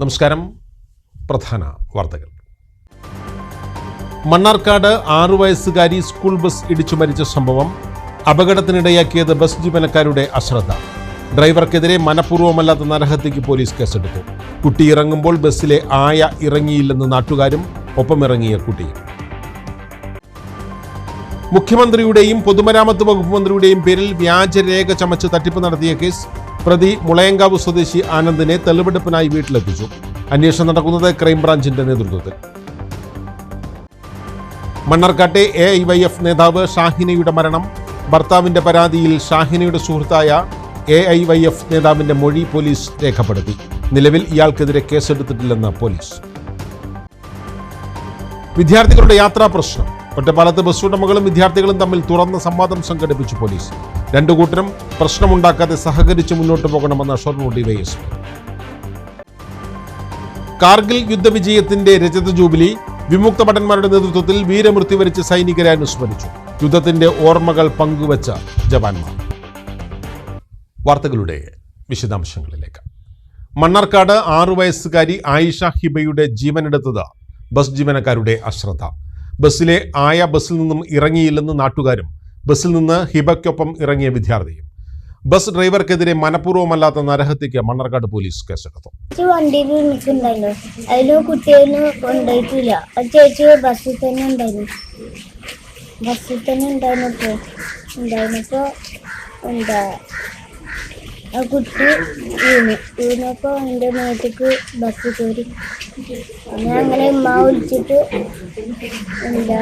നമസ്കാരം. പ്രധാന വാർത്തകൾ. മണ്ണാർക്കാട് 6 വയസ്സുകാരി സ്കൂൾ ബസ് ഇടിച്ചു മരിച്ച സംഭവം. അപകടത്തിനിടയാക്കിയത് ബസ് ജീവനക്കാരുടെ അശ്രദ്ധ. ഡ്രൈവർക്കെതിരെ മനഃപൂർവ്വമല്ലാത്ത നരഹത്യയ്ക്ക് പോലീസ് കേസെടുത്തു. കുട്ടി ഇറങ്ങുമ്പോൾ ബസ്സിലെ ആയ ഇറങ്ങിയില്ലെന്ന് നാട്ടുകാരും ഒപ്പമിറങ്ങിയ കുട്ടിയും. മുഖ്യമന്ത്രിയുടെയും പൊതുമരാമത്ത് വകുപ്പ് മന്ത്രിയുടെയും പേരിൽ വ്യാജരേഖ ചമച്ച് തട്ടിപ്പ് നടത്തിയ കേസ് പ്രതി മുളയങ്കാവ് സ്വദേശി ആനന്ദിനെ തെളിവെടുപ്പിനായി വീട്ടിലെത്തിച്ചു. അന്വേഷണം നടക്കുന്നത് ക്രൈംബ്രാഞ്ചിന്റെ നേതൃത്വത്തിൽ. മണ്ണാർക്കാട്ടെ AIYF നേതാവ് ഷാഹിനയുടെ മരണം. ഭർത്താവിന്റെ പരാതിയിൽ ഷാഹിനയുടെ സുഹൃത്തായ AIYF നേതാവിന്റെ മൊഴി പോലീസ് രേഖപ്പെടുത്തി. നിലവിൽ ഇയാൾക്കെതിരെ കേസെടുത്തിട്ടില്ലെന്ന് പോലീസ്. വിദ്യാർത്ഥികളുടെ യാത്രാ പ്രശ്നം. ഒറ്റപ്പാലത്ത് ബസ് ഉടമകളും വിദ്യാർത്ഥികളും തമ്മിൽ തുറന്ന സംവാദം സംഘടിപ്പിച്ചു പോലീസ്. രണ്ടു കൂട്ടരും പ്രശ്നമുണ്ടാക്കാതെ സഹകരിച്ച് മുന്നോട്ട് പോകണമെന്ന് ഷൊർണൂർ ഡിവൈഎസ്പി. കാർഗിൽ യുദ്ധവിജയത്തിന്റെ രജത ജൂബിലി. വിമുക്ത ഭടന്മാരുടെ നേതൃത്വത്തിൽ വീരമൃത്യു വരിച്ച സൈനികരെ അനുസ്മരിച്ചു. യുദ്ധത്തിന്റെ ഓർമ്മകൾ പങ്കുവച്ച ജവാന്മാർ. വാർത്തകളുടെ വിശദാംശങ്ങളിലേക്ക്. മണ്ണാർക്കാട് 6 വയസ്സുകാരി ആയിഷ ഹിബയുടെ ജീവനെടുത്തത് ബസ് ജീവനക്കാരുടെ അശ്രദ്ധ. ബസ്സിലെ ആയ ബസ്സിൽ നിന്നും ഇറങ്ങിയില്ലെന്ന് നാട്ടുകാരും ബസ്സിൽ നിന്ന് ഹിബയ്ക്കൊപ്പം ഇറങ്ങിയ വിദ്യാർത്ഥിയും. ബസ് ഡ്രൈവർക്കെതിരെ മനഃപൂർവ്വമല്ലാത്ത നരഹത്യയ്ക്ക് മണ്ണാർക്കാട് പോലീസ് കേസെടുത്തു. വണ്ടിയിൽ നിൽക്കുന്നുണ്ടായിരുന്നു, അതിന് കുട്ടികളെ കൊണ്ടുപോയിട്ടില്ല. ചേച്ചി ബസ്സിൽ തന്നെ ഉണ്ടായിരുന്നപ്പോ എന്താ ആ കുട്ടി വീണപ്പോ എൻ്റെ മേത്തേക്ക് ബസ് കയറി. അങ്ങനെ ഉമ്മ വിളിച്ചിട്ട് എന്താ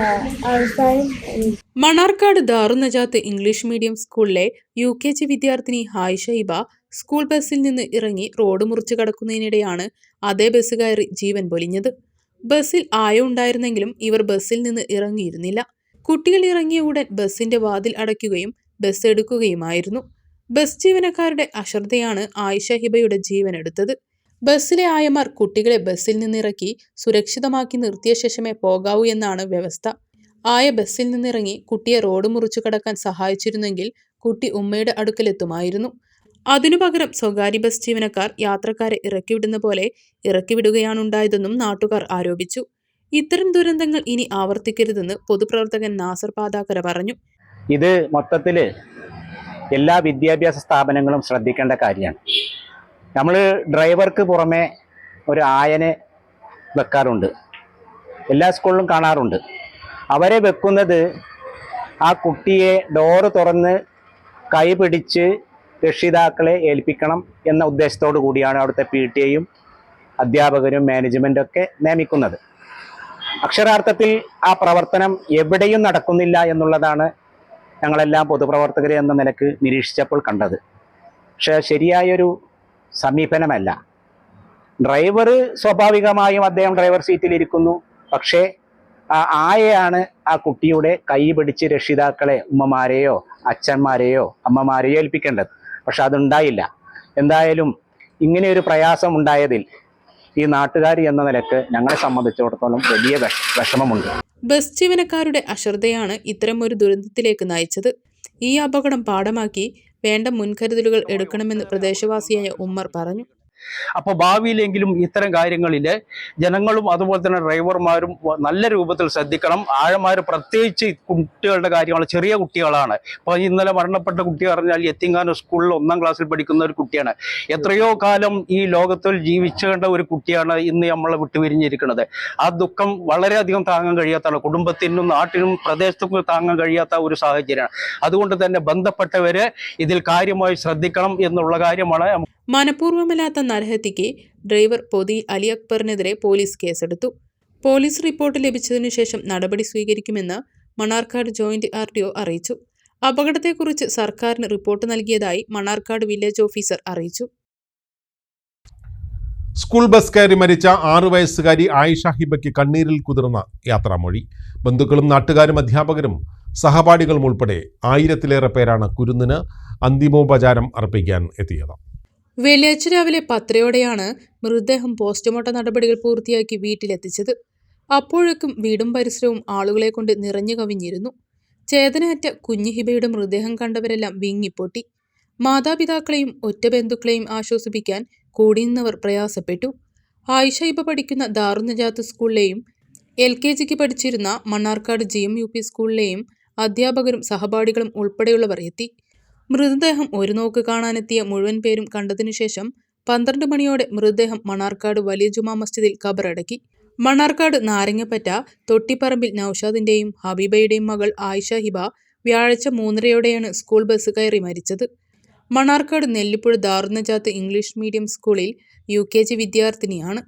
അവസാനം. മണ്ണാർക്കാട് ദാറുന്നജാത്ത് ഇംഗ്ലീഷ് മീഡിയം സ്കൂളിലെ UKG വിദ്യാർത്ഥിനി ആയിഷ ഹിബ സ്കൂൾ ബസ്സിൽ നിന്ന് ഇറങ്ങി റോഡ് മുറിച്ച് കടക്കുന്നതിനിടെയാണ് അതേ ബസ് കയറി ജീവൻ പൊലിഞ്ഞത്. ബസ്സിൽ ആയ ഉണ്ടായിരുന്നെങ്കിലും ഇവർ ബസ്സിൽ നിന്ന് ഇറങ്ങിയിരുന്നില്ല. കുട്ടികൾ ഇറങ്ങിയ ഉടൻ ബസ്സിന്റെ വാതിൽ അടയ്ക്കുകയും ബസ് എടുക്കുകയുമായിരുന്നു. ബസ് ജീവനക്കാരുടെ അശ്രദ്ധയാണ് ആയിഷ ഹിബയുടെ ജീവൻ എടുത്തത്. ബസ്സിലെ ആയമാർ കുട്ടികളെ ബസ്സിൽ നിന്നിറക്കി സുരക്ഷിതമാക്കി നിർത്തിയ ശേഷമേ പോകാവൂ എന്നാണ് വ്യവസ്ഥ. ആയ ബസ്സിൽ നിന്നിറങ്ങി കുട്ടിയെ റോഡ് മുറിച്ചു കടക്കാൻ സഹായിച്ചിരുന്നെങ്കിൽ കുട്ടി ഉമ്മയുടെ അടുക്കലെത്തുമായിരുന്നു. അതിനു പകരം സ്വകാര്യ ബസ് ജീവനക്കാർ യാത്രക്കാരെ ഇറക്കിവിടുന്ന പോലെ ഇറക്കിവിടുകയാണുണ്ടായതെന്നും നാട്ടുകാർ ആരോപിച്ചു. ഇത്തരം ദുരന്തങ്ങൾ ഇനി ആവർത്തിക്കരുതെന്ന് പൊതുപ്രവർത്തകൻ നാസർ പാതാക്കര പറഞ്ഞു. ഇത് മൊത്തത്തില് എല്ലാ വിദ്യാഭ്യാസ സ്ഥാപനങ്ങളും ശ്രദ്ധിക്കേണ്ട കാര്യമാണ്. നമ്മൾ ഡ്രൈവർക്ക് പുറമെ ഒരു ആയനെ വെക്കാറുണ്ട്, എല്ലാ സ്കൂളിലും കാണാറുണ്ട്. അവരെ വെക്കുന്നത് ആ കുട്ടിയെ ഡോറ് തുറന്ന് കൈ പിടിച്ച് രക്ഷിതാക്കളെ ഏൽപ്പിക്കണം എന്ന ഉദ്ദേശത്തോടു കൂടിയാണ് അവിടുത്തെ PTA-യും അധ്യാപകരും മാനേജ്മെൻറ്റൊക്കെ നിയമിക്കുന്നത്. അക്ഷരാർത്ഥത്തിൽ ആ പ്രവർത്തനം എവിടെയും നടക്കുന്നില്ല എന്നുള്ളതാണ് ഞങ്ങളെല്ലാം പൊതുപ്രവർത്തകരെ എന്ന നിലക്ക് നിരീക്ഷിച്ചപ്പോൾ കണ്ടത്. പക്ഷേ ശരിയായൊരു സമീപനമല്ല. ഡ്രൈവർ സ്വാഭാവികമായും അദ്ദേഹം ഡ്രൈവർ സീറ്റിലിരിക്കുന്നു, പക്ഷേ ആ ആയയാണ് ആ കുട്ടിയുടെ കൈ പിടിച്ച് രക്ഷിതാക്കളെ, ഉമ്മമാരെയോ അച്ഛന്മാരെയോ അമ്മമാരെയോ ഏൽപ്പിക്കേണ്ടത്. പക്ഷെ അതുണ്ടായില്ല. എന്തായാലും ഇങ്ങനെയൊരു പ്രയാസം ഉണ്ടായതിൽ ഈ നാട്ടുകാർ എന്ന നിലക്ക് ഞങ്ങളെ സംബന്ധിച്ചിടത്തോളം വലിയ വിഷമമുണ്ട്. ബസ് ജീവനക്കാരുടെ അശ്രദ്ധയാണ് ഇത്തരമൊരു ദുരന്തത്തിലേക്ക് നയിച്ചത്. ഈ അപകടം പാഠമാക്കി വേണ്ട മുൻകരുതലുകൾ എടുക്കണമെന്ന് പ്രദേശവാസിയായ ഉമ്മർ പറഞ്ഞു. അപ്പോൾ ഭാവിയിലെങ്കിലും ഇത്തരം കാര്യങ്ങളിൽ ജനങ്ങളും അതുപോലെ തന്നെ ഡ്രൈവർമാരും നല്ല രൂപത്തിൽ ശ്രദ്ധിക്കണം. ആഴമാർ പ്രത്യേകിച്ച് കുട്ടികളുടെ കാര്യങ്ങൾ, ചെറിയ കുട്ടികളാണ്. അപ്പോൾ ഇന്നലെ മരണപ്പെട്ട കുട്ടി പറഞ്ഞാൽ യത്തീംഖാന സ്കൂളിൽ 1ാം ക്ലാസ്സിൽ പഠിക്കുന്ന ഒരു കുട്ടിയാണ്. എത്രയോ കാലം ഈ ലോകത്തിൽ ജീവിച്ചേണ്ട ഒരു കുട്ടിയാണ് ഇന്ന് നമ്മളെ വിട്ടുപിരിഞ്ഞിരിക്കുന്നത്. ആ ദുഃഖം വളരെയധികം താങ്ങാൻ കഴിയാത്തതാണ്. കുടുംബത്തിനും നാട്ടിനും പ്രദേശത്തും താങ്ങാൻ കഴിയാത്ത ഒരു സാഹചര്യമാണ്. അതുകൊണ്ട് തന്നെ ബന്ധപ്പെട്ടവര് ഇതിൽ കാര്യമായി ശ്രദ്ധിക്കണം എന്നുള്ള കാര്യമാണ്. മനഃപൂർവ്വമല്ലാത്ത നരഹത്യയ്ക്ക് ഡ്രൈവർ പൊതി അലി അക്ബറിനെതിരെ പോലീസ് കേസെടുത്തു. പോലീസ് റിപ്പോർട്ട് ലഭിച്ചതിനു ശേഷം നടപടി സ്വീകരിക്കുമെന്ന് മണ്ണാർക്കാട് ജോയിന്റ് RTO അറിയിച്ചു. അപകടത്തെക്കുറിച്ച് സർക്കാരിന് റിപ്പോർട്ട് നൽകിയതായി മണ്ണാർക്കാട് വില്ലേജ് ഓഫീസർ അറിയിച്ചു. സ്കൂൾ ബസ് കയറി മരിച്ച 6 വയസ്സുകാരി ആയിഷ ഹിബയ്ക്ക് കണ്ണീരിൽ കുതിർന്ന യാത്രാമൊഴി. ബന്ധുക്കളും നാട്ടുകാരും അധ്യാപകരും സഹപാഠികളും ഉൾപ്പെടെ 1000-ലേറെ പേരാണ് കുരുന്നിന് അന്തിമോപചാരം അർപ്പിക്കാൻ എത്തിയത്. വെള്ളിയാഴ്ച രാവിലെ 10:00-ഓടെയാണ് മൃതദേഹം പോസ്റ്റ്മോർട്ടം നടപടികൾ പൂർത്തിയാക്കി വീട്ടിലെത്തിച്ചത്. അപ്പോഴേക്കും വീടും പരിസരവും ആളുകളെ കൊണ്ട് നിറഞ്ഞു കവിഞ്ഞിരുന്നു. ചേതനയറ്റ കുഞ്ഞു ഹിബയുടെ മൃതദേഹം കണ്ടവരെല്ലാം വിങ്ങിപ്പൊട്ടി. മാതാപിതാക്കളെയും ഒറ്റ ബന്ധുക്കളെയും ആശ്വസിപ്പിക്കാൻ കൂടിനിന്നവർ പ്രയാസപ്പെട്ടു. ആയിഷ ഇബ പഠിക്കുന്ന ദാറുന്നജാത്ത് സ്കൂളിലെയും LKGക്ക് പഠിച്ചിരുന്ന മണ്ണാർക്കാട് GMUP സ്കൂളിലെയും അധ്യാപകരും സഹപാഠികളും ഉൾപ്പെടെയുള്ളവർ എത്തി. മൃതദേഹം ഒരു നോക്ക് കാണാനെത്തിയ മുഴുവൻ പേരും കണ്ടതിനുശേഷം 12 മണിയോടെ മൃതദേഹം മണ്ണാർക്കാട് വലിയ ജുമാ മസ്ജിദിൽ ഖബറടക്കി. മണ്ണാർക്കാട് നാരങ്ങപ്പറ്റ തൊട്ടിപ്പറമ്പിൽ നൌഷാദിന്റെയും ഹബീബയുടെയും മകൾ ആയിഷ ഹിബ വ്യാഴാഴ്ച 3:30യോടെയാണ് സ്കൂൾ ബസ് കയറി മരിച്ചത്. മണ്ണാർക്കാട് നെല്ലിപ്പുഴ ദാറുന്നജാത്ത് ഇംഗ്ലീഷ് മീഡിയം സ്കൂളിൽ UKG വിദ്യാർത്ഥിനിയാണ്.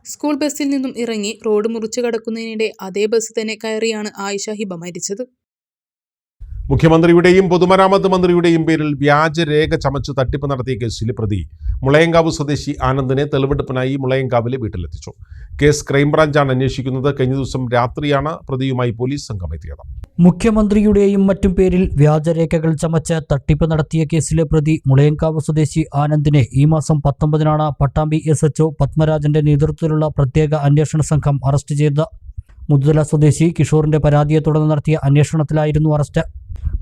സ്കൂൾ ബസ്സിൽ നിന്നും ഇറങ്ങി റോഡ് മുറിച്ചു കടക്കുന്നതിനിടെ അതേ ബസ് തന്നെ കയറിയാണ് ആയിഷ ഹിബ മരിച്ചത്. മുഖ്യമന്ത്രിയുടെയും പൊതുമരാമത്ത് മന്ത്രിയുടെയും പേരിൽ വ്യാജരേഖ ചമച്ച് തട്ടിപ്പ് നടത്തിയ കേസിൽ പ്രതി മുളയങ്കാവ് സ്വദേശി ആനന്ദിനെ തെളിവെടുപ്പിനായി മുളയങ്കാവിലെ വീട്ടിലെത്തിച്ചു. കേസ് ക്രൈംബ്രാഞ്ചാണ് അന്വേഷിക്കുന്നത്. കഴിഞ്ഞ ദിവസം രാത്രിയാണ് പ്രതിയുമായി പോലീസ് സംഘം എത്തിയത്. മുഖ്യമന്ത്രിയുടെയും മറ്റും പേരിൽ വ്യാജരേഖകൾ ചമച്ച് തട്ടിപ്പ് നടത്തിയ കേസിലെ പ്രതി മുളയങ്കാവ് സ്വദേശി ആനന്ദിനെ ഈ മാസം 19-നാണ് പട്ടാമ്പി SHO പത്മരാജന്റെ നേതൃത്വത്തിലുള്ള പ്രത്യേക അന്വേഷണ സംഘം അറസ്റ്റ് ചെയ്തത്. മുദ്ദല സ്വദേശി കിഷോറിന്റെ പരാതിയെ തുടർന്ന് നടത്തിയ അന്വേഷണത്തിലായിരുന്നു അറസ്റ്റ്.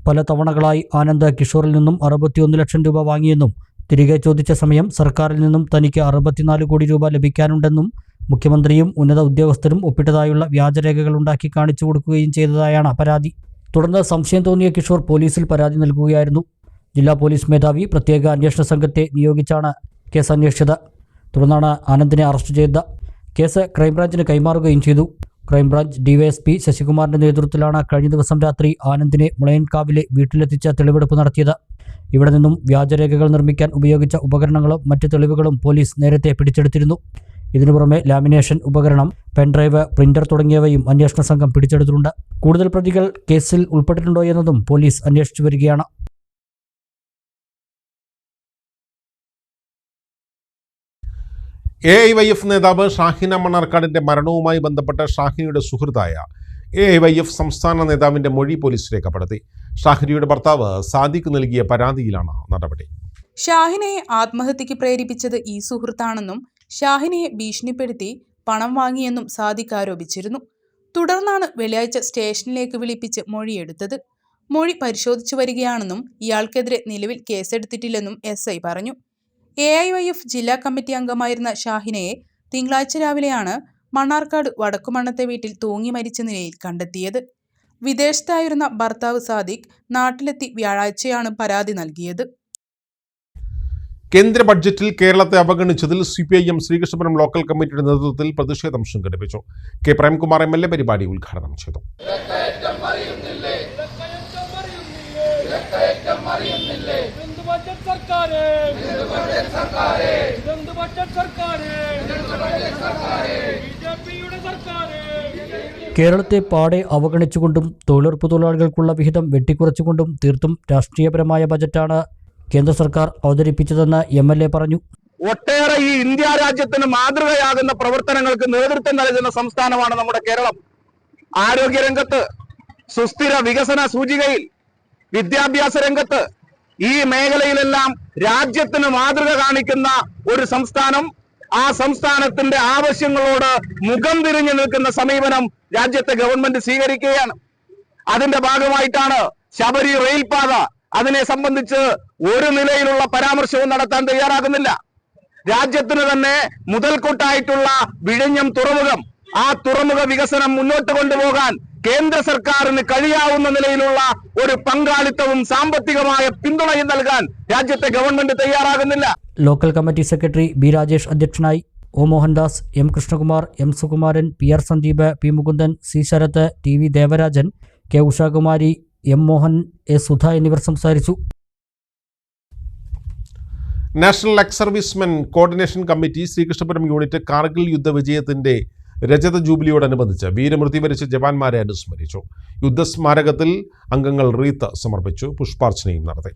പല തവണകളായി ആനന്ദ് കിഷോറിൽ നിന്നും 61 ലക്ഷം രൂപ വാങ്ങിയെന്നും തിരികെ ചോദിച്ച സമയം സർക്കാരിൽ നിന്നും തനിക്ക് 64 കോടി രൂപ ലഭിക്കാനുണ്ടെന്നും മുഖ്യമന്ത്രിയും ഉന്നത ഉദ്യോഗസ്ഥരും ഒപ്പിട്ടതായുള്ള വ്യാജരേഖകൾ ഉണ്ടാക്കി കാണിച്ചു കൊടുക്കുകയും ചെയ്തതായാണ് പരാതി. തുടർന്ന് സംശയം തോന്നിയ കിഷോർ പോലീസിൽ പരാതി നൽകുകയായിരുന്നു. ജില്ലാ പോലീസ് മേധാവി പ്രത്യേക അന്വേഷണ സംഘത്തെ നിയോഗിച്ചാണ് കേസ് അന്വേഷിച്ചത്. തുടർന്നാണ് ആനന്ദിനെ അറസ്റ്റ് ചെയ്തത്. കേസ് ക്രൈംബ്രാഞ്ചിന് കൈമാറുകയും ചെയ്തു. ക്രൈംബ്രാഞ്ച് DYSP ശശികുമാറിന്റെ നേതൃത്വത്തിലാണ് കഴിഞ്ഞ ദിവസം രാത്രി ആനന്ദിനെ മുളയൻകാവിലെ വീട്ടിലെത്തിച്ച് തെളിവെടുപ്പ് നടത്തിയത്. ഇവിടെ നിന്നും വ്യാജരേഖകൾ നിർമ്മിക്കാൻ ഉപയോഗിച്ച ഉപകരണങ്ങളും മറ്റ് തെളിവുകളും പോലീസ് നേരത്തെ പിടിച്ചെടുത്തിരുന്നു. ഇതിനു പുറമെ ലാമിനേഷൻ ഉപകരണം, പെൻഡ്രൈവ്, പ്രിന്റർ തുടങ്ങിയവയും അന്വേഷണ സംഘം പിടിച്ചെടുത്തിട്ടുണ്ട്. കൂടുതൽ പ്രതികൾ കേസിൽ ഉൾപ്പെട്ടിട്ടുണ്ടോ എന്നതും പോലീസ് അന്വേഷിച്ചു വരികയാണ്. AIYF നേതാവ് ഷാഹിന മണ്ണാർക്കാടിന്റെ മരണവുമായി ബന്ധപ്പെട്ട ഷാഹിനയുടെ സുഹൃത്തായ AIYF സംസ്ഥാന നേതാവിന്റെ മൊഴി പോലീസ് രേഖപ്പെടുത്തി. ഷാഹിനയുടെ ഭർത്താവ് സാദിഖ് നൽകിയ പരാതിയിലാണ് നടപടി. ഷാഹിനയെ ആത്മഹത്യക്ക് പ്രേരിപ്പിച്ചത് ഈ സുഹൃത്താണെന്നും ഷാഹിനയെ ഭീഷണിപ്പെടുത്തി പണം വാങ്ങിയെന്നും സാദിഖ് ആരോപിച്ചിരുന്നു. തുടർന്നാണ് വെള്ളിയാഴ്ച സ്റ്റേഷനിലേക്ക് വിളിപ്പിച്ച് മൊഴിയെടുത്തത്. മൊഴി പരിശോധിച്ചു വരികയാണെന്നും ഇയാൾക്കെതിരെ നിലവിൽ കേസെടുത്തിട്ടില്ലെന്നും SI പറഞ്ഞു. AIYF ജില്ലാ കമ്മിറ്റി അംഗമായിരുന്ന ഷാഹിനയെ തിങ്കളാഴ്ച രാവിലെയാണ് മണ്ണാർക്കാട് വടക്കുമണ്ണത്തെ വീട്ടിൽ തൂങ്ങി മരിച്ച നിലയിൽ കണ്ടെത്തിയത്. വിദേശത്തായിരുന്ന ഭർത്താവ് സാദിഖ് നാട്ടിലെത്തി വ്യാഴാഴ്ചയാണ് പരാതി നൽകിയത്. കേന്ദ്ര ബഡ്ജറ്റിൽ കേരളത്തെ അവഗണിച്ചതിൽ CPIM ശ്രീകൃഷ്ണപുരം ലോക്കൽ കമ്മിറ്റിയുടെ നേതൃത്വത്തിൽ പ്രതിഷേധം സംഘടിപ്പിച്ചു. K. പ്രേംകുമാർ MLA പരിപാടി ഉദ്ഘാടനം ചെയ്തു. കേരളത്തെ പാടെ അവഗണിച്ചുകൊണ്ടും തൊഴിലുറപ്പ് തൊഴിലാളികൾക്കുള്ള വിഹിതം വെട്ടിക്കുറച്ചുകൊണ്ടും തീർത്തും രാഷ്ട്രീയപരമായ ബജറ്റാണ് കേന്ദ്ര സർക്കാർ അവതരിപ്പിച്ചതെന്ന് MLA പറഞ്ഞു. ഒട്ടേറെ ഈ ഇന്ത്യ രാജ്യത്തിന് മാതൃകയാകുന്ന പ്രവർത്തനങ്ങൾക്ക് നേതൃത്വം നൽകുന്ന സംസ്ഥാനമാണ് നമ്മുടെ കേരളം. ആരോഗ്യരംഗത്ത്, സുസ്ഥിര വികസന സൂചികയിൽ, വിദ്യാഭ്യാസ രംഗത്ത്, ഈ മേഖലയിലെല്ലാം രാജ്യത്തിന് മാതൃക കാണിക്കുന്ന ഒരു സംസ്ഥാനം. ആ സംസ്ഥാനത്തിന്റെ ആവശ്യങ്ങളോട് മുഖം തിരിഞ്ഞു നിൽക്കുന്ന സമീപനം രാജ്യത്തെ ഗവൺമെന്റ് സ്വീകരിക്കുകയാണ്. അതിന്റെ ഭാഗമായിട്ടാണ് ശബരി റെയിൽപാത. അതിനെ സംബന്ധിച്ച് ഒരു നിലയിലുള്ള പരാമർശവും നടത്താൻ തയ്യാറാകുന്നില്ല. രാജ്യത്തിന് തന്നെ മുതൽക്കൂട്ടായിട്ടുള്ള വിഴിഞ്ഞം തുറമുഖം, ആ തുറമുഖ വികസനം മുന്നോട്ട് കൊണ്ടുപോകാൻ കേന്ദ്ര സർക്കാരിന് കഴിയാവുന്ന നിലയിലുള്ള ഒരു പങ്കാളിത്തവും സാമ്പത്തികമായ പിന്തുണയും നൽകാൻ രാജ്യത്തെ ഗവൺമെന്റ് തയ്യാറാകുന്നില്ല. Local committee secretary B. Rajesh അധ്യക്ഷനായി. O. Mohandas, M. Krishnakumar, M. Sukumaran, PR Sandeep, P. Mukundan, C. Sarath, TV Devarajan, K. Ushakumari, M. Mohan, A. Sudha എന്നിവർ സംസാരിച്ചു. National ex servicemen coordination committee Sreekrishnapuram unit Kargil യുദ്ധവിജയത്തിന്റെ രജത ജൂബിലിയോടനുബന്ധിച്ച് വീരമൃത്യു വരിച്ച ജവാന്മാരെ അനുസ്മരിച്ചു. യുദ്ധസ്മാരകത്തിൽ അംഗങ്ങൾ റീത്ത് സമർപ്പിച്ചു, പുഷ്പാർച്ചനയും നടത്തി.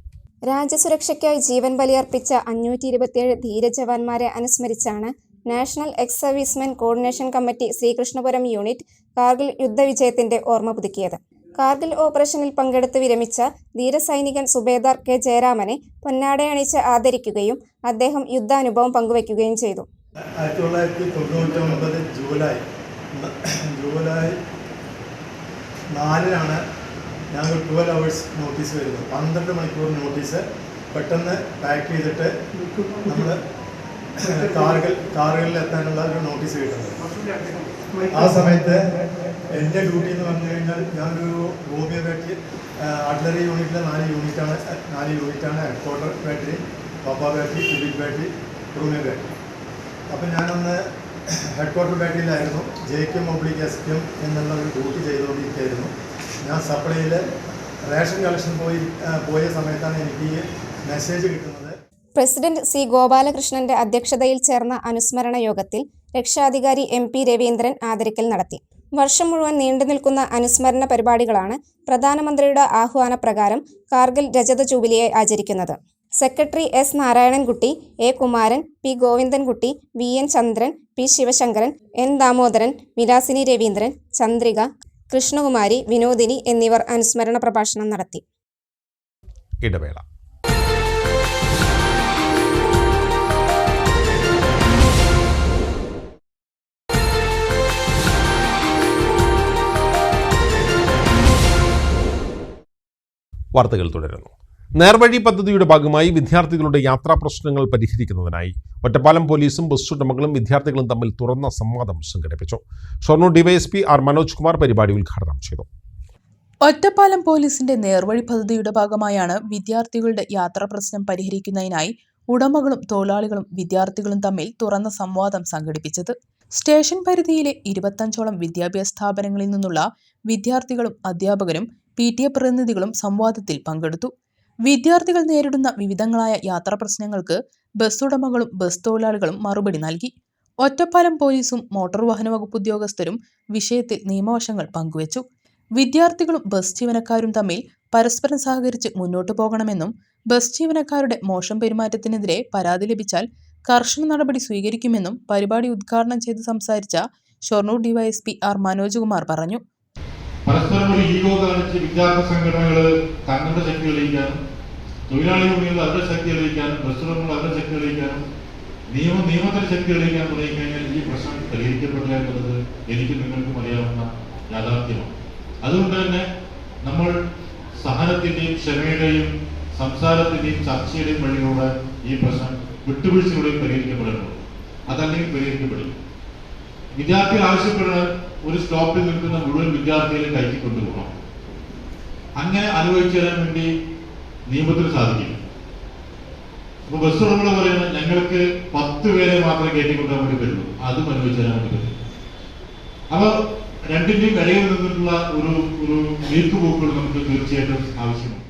രാജ്യസുരക്ഷയ്ക്കായി ജീവൻ ബലിയർപ്പിച്ച 527 ധീരജവാന്മാരെ അനുസ്മരിച്ചാണ് national ex servicemen coordination committee Sreekrishnapuram unit Kargil യുദ്ധവിജയത്തിന്റെ ഓർമ്മ പുതുക്കിയത്. കാർഗിൽ ഓപ്പറേഷനിൽ പങ്കെടുത്ത് വിരമിച്ച ധീരസൈനികൻ സുബേദാർ K. ജയരാമനെ പൊന്നാടയണിച്ച് ആദരിക്കുകയും അദ്ദേഹം യുദ്ധാനുഭവം പങ്കുവയ്ക്കുകയും ചെയ്തു. 1999 ജൂലൈ 4-നാണ് ഞങ്ങൾ 12 hours നോട്ടീസ് വരുന്നത്. 12 മണിക്കൂർ നോട്ടീസ് പെട്ടെന്ന് പാക്ക് ചെയ്തിട്ട് നമ്മൾ കാറുകളിൽ എത്താനുള്ള ഒരു നോട്ടീസ് കിട്ടുന്നത്. ആ സമയത്ത് എൻ്റെ ഡ്യൂട്ടി എന്ന് പറഞ്ഞു കഴിഞ്ഞാൽ ഞാനൊരു ഹോമിയോ ബാറ്ററി ആർട്ടിലറി യൂണിറ്റിലെ 4 യൂണിറ്റാണ് ഹെഡ് ക്വാർട്ടർ ബാറ്ററി, പാപ്പ ബാറ്ററി, ക്യൂബിക് ബാറ്ററി, റൂമിയോ ബാറ്ററി. അപ്പം ഞാനന്ന് ഹെഡ് ക്വാർട്ടർ ബാറ്ററിയിലായിരുന്നു. JQM/SQM എന്നുള്ള ഒരു ഡ്യൂട്ടി ചെയ്തുകൊണ്ടിരിക്കുകയായിരുന്നു. ഞാൻ സപ്ലൈയിൽ റേഷൻ കളക്ഷൻ പോയ സമയത്താണ് എനിക്ക് ഈ മെസ്സേജ് കിട്ടുന്നത്. പ്രസിഡന്റ് സി ഗോപാലകൃഷ്ണന്റെ അധ്യക്ഷതയിൽ ചേർന്ന അനുസ്മരണ യോഗത്തിൽ രക്ഷാധികാരി MP രവീന്ദ്രൻ ആദരിക്കൽ നടത്തി. വർഷം മുഴുവൻ നീണ്ടുനിൽക്കുന്ന അനുസ്മരണ പരിപാടികളാണ് പ്രധാനമന്ത്രിയുടെ ആഹ്വാനപ്രകാരം കാർഗിൽ രജത ജൂബിലിയായി ആചരിക്കുന്നത്. Secretary S Narayanankutty, A Kumaran, P Govindankutty, VN Chandran, P Sivasankaran, N Damodaran, Vilasini Raveendran, Chandrika, Krishnakumari, Vinodini എന്നിവർ അനുസ്മരണ പ്രഭാഷണം നടത്തി. ഇടവേള. വാർത്തകൾ തുടരുന്നു. നേർവഴി പദ്ധതിയുടെ ഭാഗമായി വിദ്യാർത്ഥികളുടെ യാത്രാ പ്രശ്നങ്ങൾ പരിഹരിക്കുന്നതിനായി ഒറ്റപ്പാലം പോലീസും ബസ് ഉടമകളും വിദ്യാർത്ഥികളും തമ്മിൽ തുറന്ന സംവാദം സംഘടിപ്പിച്ചു. ഷൊർണൂർ DYSP R മനോജ് കുമാർ പരിപാടി ഉദ്ഘാടനം ചെയ്തു. ഒറ്റപ്പാലം പോലീസിന്റെ നേർവഴി പദ്ധതിയുടെ ഭാഗമായാണ് വിദ്യാർത്ഥികളുടെ യാത്രാ പ്രശ്നം പരിഹരിക്കുന്നതിനായി ഉടമകളും തൊഴിലാളികളും വിദ്യാർത്ഥികളും തമ്മിൽ തുറന്ന സംവാദം സംഘടിപ്പിച്ചത്. സ്റ്റേഷൻ പരിധിയിലെ 25ഓളം വിദ്യാഭ്യാസ സ്ഥാപനങ്ങളിൽ നിന്നുള്ള വിദ്യാർത്ഥികളും അധ്യാപകരും PTA പ്രതിനിധികളും സംവാദത്തിൽ പങ്കെടുത്തു. വിദ്യാർത്ഥികൾ നേരിടുന്ന വിവിധങ്ങളായ യാത്രാ പ്രശ്നങ്ങൾക്ക് ബസ് ഉടമകളും ബസ് തൊഴിലാളികളും മറുപടി നൽകി. ഒറ്റപ്പാലം പോലീസും മോട്ടോർ വാഹന വകുപ്പ് ഉദ്യോഗസ്ഥരും വിഷയത്തിൽ നിയമവശങ്ങൾ പങ്കുവച്ചു. വിദ്യാർത്ഥികളും ബസ് ജീവനക്കാരും തമ്മിൽ പരസ്പരം സഹകരിച്ച് മുന്നോട്ടു പോകണമെന്നും ബസ് ജീവനക്കാരുടെ മോശം പെരുമാറ്റത്തിനെതിരെ പരാതി ലഭിച്ചാൽ കർശന നടപടി സ്വീകരിക്കുമെന്നും പരിപാടി ഉദ്ഘാടനം ചെയ്ത് സംസാരിച്ച ഷൊർണൂർ DYSP R മനോജ് കുമാർ പറഞ്ഞു. പരസ്പരം ഒരു ഈഗോ കാണിച്ച് വിദ്യാർത്ഥി സംഘടനകൾ തങ്ങളുടെ ശക്തി തെളിയിക്കാനും തൊഴിലാളി യൂണിയനുകൾ അവരുടെ ശക്തി തെളിയിക്കാനും ബസ് ഉടമകൾ അവരുടെ ശക്തി തെളിയിക്കാനും നിയമത്തിന്റെ ശക്തി തെളിയിക്കാൻ തുടങ്ങിക്കഴിഞ്ഞാൽ ഈ പ്രശ്നം പരിഹരിക്കപ്പെടില്ല എന്നുള്ളത് എനിക്ക് നിങ്ങൾക്കും അറിയാവുന്ന യാഥാർത്ഥ്യമാണ്. അതുകൊണ്ട് തന്നെ നമ്മൾ സഹനത്തിന്റെയും ക്ഷമയുടെയും സംസാരത്തിന്റെയും ചർച്ചയുടെയും വഴിയിലൂടെ ഈ പ്രശ്നം വിട്ടുവീഴ്ചയോടെയും പരിഹരിക്കപ്പെടേണ്ടത്. അതല്ലെങ്കിൽ പരിഹരിക്കപ്പെടില്ല. വിദ്യാർത്ഥികൾ ആവശ്യപ്പെടുന്ന ഒരു സ്റ്റോപ്പിൽ നിൽക്കുന്ന മുഴുവൻ വിദ്യാർത്ഥികളെ കയറ്റി കൊണ്ടുപോകണം. അങ്ങനെ അനുഭവിച്ചു തരാൻ വേണ്ടി നിയമത്തിന് സാധിക്കില്ല. അപ്പൊ ബസ് ഉടമകൾ പറയുന്നത് ഞങ്ങൾക്ക് 10 പേരെ മാത്രമേ കയറ്റിക്കൊണ്ടുപോകാൻ വേണ്ടി പറ്റുള്ളൂ, അതും അനുഭവിച്ചു തരാൻ വേണ്ടി പറ്റില്ല. അപ്പൊ രണ്ടിന്റെയും ഇടയിൽ നിന്നിട്ടുള്ള ഒരു നീക്കുപോക്കുകൾ നമുക്ക് തീർച്ചയായിട്ടും ആവശ്യമാണ്.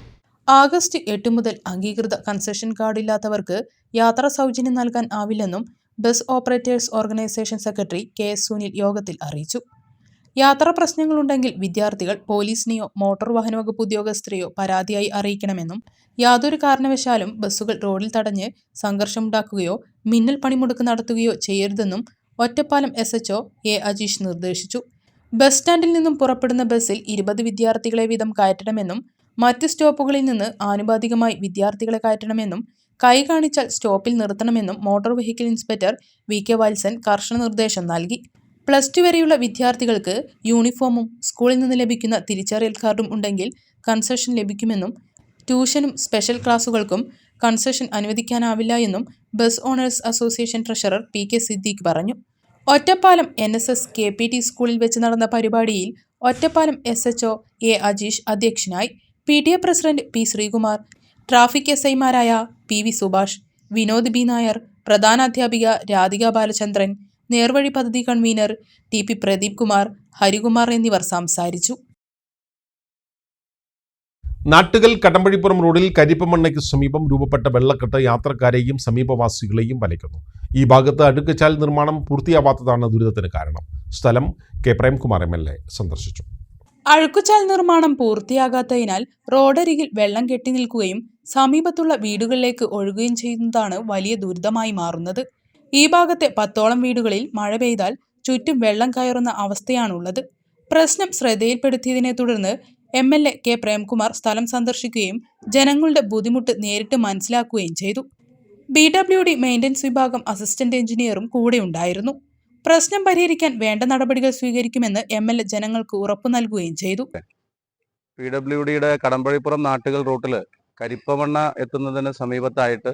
ആഗസ്റ്റ് 8 മുതൽ അംഗീകൃത കൺസെഷൻ കാർഡില്ലാത്തവർക്ക് യാത്രാ സൗജന്യം നൽകാൻ ആവില്ലെന്നും bus operators organisation secretary KS Sunil യോഗത്തിൽ അറിയിച്ചു. യാത്രാ പ്രശ്നങ്ങളുണ്ടെങ്കിൽ വിദ്യാർത്ഥികൾ പോലീസിനെയോ മോട്ടോർ വാഹന വകുപ്പ് ഉദ്യോഗസ്ഥരെയോ പരാതിയായി അറിയിക്കണമെന്നും യാതൊരു കാരണവശാലും ബസ്സുകൾ റോഡിൽ തടഞ്ഞ് സംഘർഷമുണ്ടാക്കുകയോ മിന്നൽ പണിമുടക്ക് നടത്തുകയോ ചെയ്യരുതെന്നും ഒറ്റപ്പാലം SHO A അജീഷ് നിർദ്ദേശിച്ചു. ബസ് സ്റ്റാൻഡിൽ നിന്നും പുറപ്പെടുന്ന ബസ്സിൽ 20 വിദ്യാർത്ഥികളെ വീതം കയറ്റണമെന്നും മറ്റ് സ്റ്റോപ്പുകളിൽ നിന്ന് ആനുപാതികമായി വിദ്യാർത്ഥികളെ കയറ്റണമെന്നും കൈ കാണിച്ചാൽ സ്റ്റോപ്പിൽ നിർത്തണമെന്നും motor vehicle inspector VK Valsan കർശന നിർദ്ദേശം നൽകി. +2 വരെയുള്ള വിദ്യാർത്ഥികൾക്ക് യൂണിഫോമും സ്കൂളിൽ നിന്ന് ലഭിക്കുന്ന തിരിച്ചറിയൽ കാർഡും ഉണ്ടെങ്കിൽ കൺസെഷൻ ലഭിക്കുമെന്നും ട്യൂഷനും സ്പെഷ്യൽ ക്ലാസുകൾക്കും കൺസെഷൻ അനുവദിക്കാനാവില്ല എന്നും bus owners association treasurer PK Siddique പറഞ്ഞു. ഒറ്റപ്പാലം NSS KPT സ്കൂളിൽ വെച്ച് നടന്ന പരിപാടിയിൽ ഒറ്റപ്പാലം SHO A അജീഷ് അധ്യക്ഷനായി. PTA president P Sreekumar, traffic SIമാരായ PV സുഭാഷ്, വിനോദ് B നായർ, പ്രധാനാധ്യാപിക രാധിക ബാലചന്ദ്രൻ, നേർവഴി പദ്ധതി കൺവീനർ TP പ്രദീപ് കുമാർ, ഹരികുമാർ എന്നിവർ സംസാരിച്ചു. നാട്ടുകൽ കടമ്പഴിപ്പുറം റോഡിൽ കരിപ്പമണ്ണയ്ക്ക് സമീപം രൂപപ്പെട്ട വെള്ളക്കെട്ട് യാത്രക്കാരെയും സമീപവാസികളെയും വലയ്ക്കുന്നു. ഈ ഭാഗത്ത് അടുക്കുചാൽ നിർമ്മാണം പൂർത്തിയാവാത്തതാണ് ദുരിതത്തിന് കാരണം. സ്ഥലം K പ്രേംകുമാർ MLA സന്ദർശിച്ചു. അഴുക്കുചാൽ നിർമ്മാണം പൂർത്തിയാകാത്തതിനാൽ റോഡരികിൽ വെള്ളം കെട്ടി നിൽക്കുകയും സമീപത്തുള്ള വീടുകളിലേക്ക് ഒഴുകുകയും ചെയ്യുന്നതാണ് വലിയ ദുരിതമായി മാറുന്നത്. ഈ ഭാഗത്തെ 10ഓളം വീടുകളിൽ മഴ പെയ്താൽ ചുറ്റും വെള്ളം കയറുന്ന അവസ്ഥയാണുള്ളത്. പ്രശ്നം ശ്രദ്ധയിൽപ്പെടുത്തിയതിനെ തുടർന്ന് MLA K പ്രേംകുമാർ സ്ഥലം സന്ദർശിക്കുകയും ജനങ്ങളുടെ ബുദ്ധിമുട്ട് നേരിട്ട് മനസ്സിലാക്കുകയും ചെയ്തു. BWD മെയിൻ്റനൻസ് വിഭാഗം അസിസ്റ്റന്റ് എഞ്ചിനീയറും കൂടെ ഉണ്ടായിരുന്നു. പ്രശ്നം പരിഹരിക്കാൻ വേണ്ട നടപടികൾ സ്വീകരിക്കുമെന്ന് MLA ജനങ്ങൾക്ക് ഉറപ്പു നൽകുകയും ചെയ്തു. PWDയുടെ കടമ്പഴിപ്പുറം നാട്ടുകൽ റൂട്ടിൽ കരിപ്പമണ്ണ എത്തുന്നതിന് സമീപത്തായിട്ട്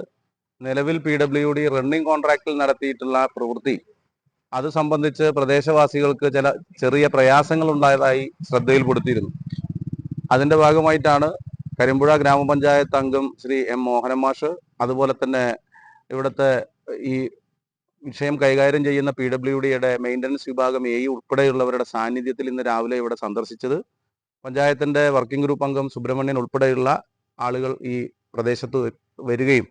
നിലവിൽ PWD റണ്ണിംഗ് കോൺട്രാക്റ്റിൽ നടത്തിയിട്ടുള്ള പ്രവൃത്തി അത് സംബന്ധിച്ച് പ്രദേശവാസികൾക്ക് ചില ചെറിയ പ്രയാസങ്ങൾ ഉണ്ടായതായി ശ്രദ്ധയിൽപ്പെടുത്തിയിരുന്നു. അതിന്റെ ഭാഗമായിട്ടാണ് കരിമ്പുഴ ഗ്രാമപഞ്ചായത്ത് അംഗം ശ്രീ M. മോഹനൻ മാഷ്, അതുപോലെ തന്നെ ഇവിടുത്തെ ഈ വിഷയം കൈകാര്യം ചെയ്യുന്ന PWDയുടെ മെയിൻ്റനൻസ് വിഭാഗം AE ഉൾപ്പെടെയുള്ളവരുടെ സാന്നിധ്യത്തിൽ ഇന്ന് രാവിലെ ഇവിടെ സന്ദർശിച്ചത്. പഞ്ചായത്തിന്റെ വർക്കിംഗ് ഗ്രൂപ്പ് അംഗം സുബ്രഹ്മണ്യൻ ഉൾപ്പെടെയുള്ള ആളുകൾ ഈ പ്രദേശത്ത് വരികയും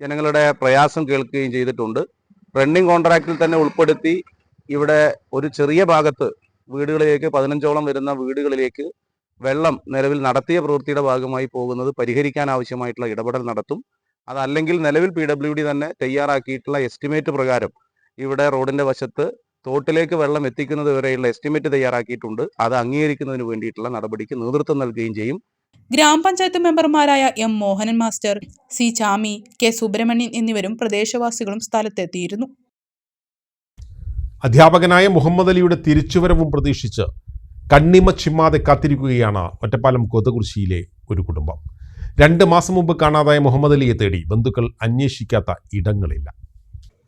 ജനങ്ങളുടെ പ്രയാസം കേൾക്കുകയും ചെയ്തിട്ടുണ്ട്. റണ്ണിംഗ് കോൺട്രാക്റ്റിൽ തന്നെ ഉൾപ്പെടുത്തി ഇവിടെ ഒരു ചെറിയ ഭാഗത്ത് വീടുകളിലേക്ക് 15ഓളം വരുന്ന വീടുകളിലേക്ക് വെള്ളം നിലവിൽ നടത്തിയ പ്രവൃത്തിയുടെ ഭാഗമായി പോകുന്നത് പരിഹരിക്കാൻ ആവശ്യമായിട്ടുള്ള ഇടപെടൽ നടത്തും. അതല്ലെങ്കിൽ നിലവിൽ PWD തന്നെ തയ്യാറാക്കിയിട്ടുള്ള എസ്റ്റിമേറ്റ് പ്രകാരം ഇവിടെ റോഡിന്റെ വശത്ത് തോട്ടിലേക്ക് വെള്ളം എത്തിക്കുന്നത് വരെയുള്ള എസ്റ്റിമേറ്റ് തയ്യാറാക്കിയിട്ടുണ്ട്. അത് അംഗീകരിക്കുന്നതിന് വേണ്ടിയിട്ടുള്ള നടപടിക്ക് നേതൃത്വം നൽകുകയും ചെയ്യും. ഗ്രാമപഞ്ചായത്ത് മെമ്പർമാരായ M. Mohanan master, C. Chami, K. Subramanian എന്നിവരും പ്രദേശവാസികളും സ്ഥലത്തെത്തിയിരുന്നു. അധ്യാപകനായ മുഹമ്മദ് അലിയുടെ തിരിച്ചുവരവും പ്രതീക്ഷിച്ച് കണ്ണിമ ചിമ്മാതെ കാത്തിരിക്കുകയാണ് ഒറ്റപ്പാലം കോതകുറിശ്ശിയിലെ ഒരു കുടുംബം. 2 മാസം മുമ്പ് കാണാതായ മുഹമ്മദ് അലിയെ തേടി ബന്ധുക്കൾ അന്വേഷിക്കാത്ത ഇടങ്ങളില്ല.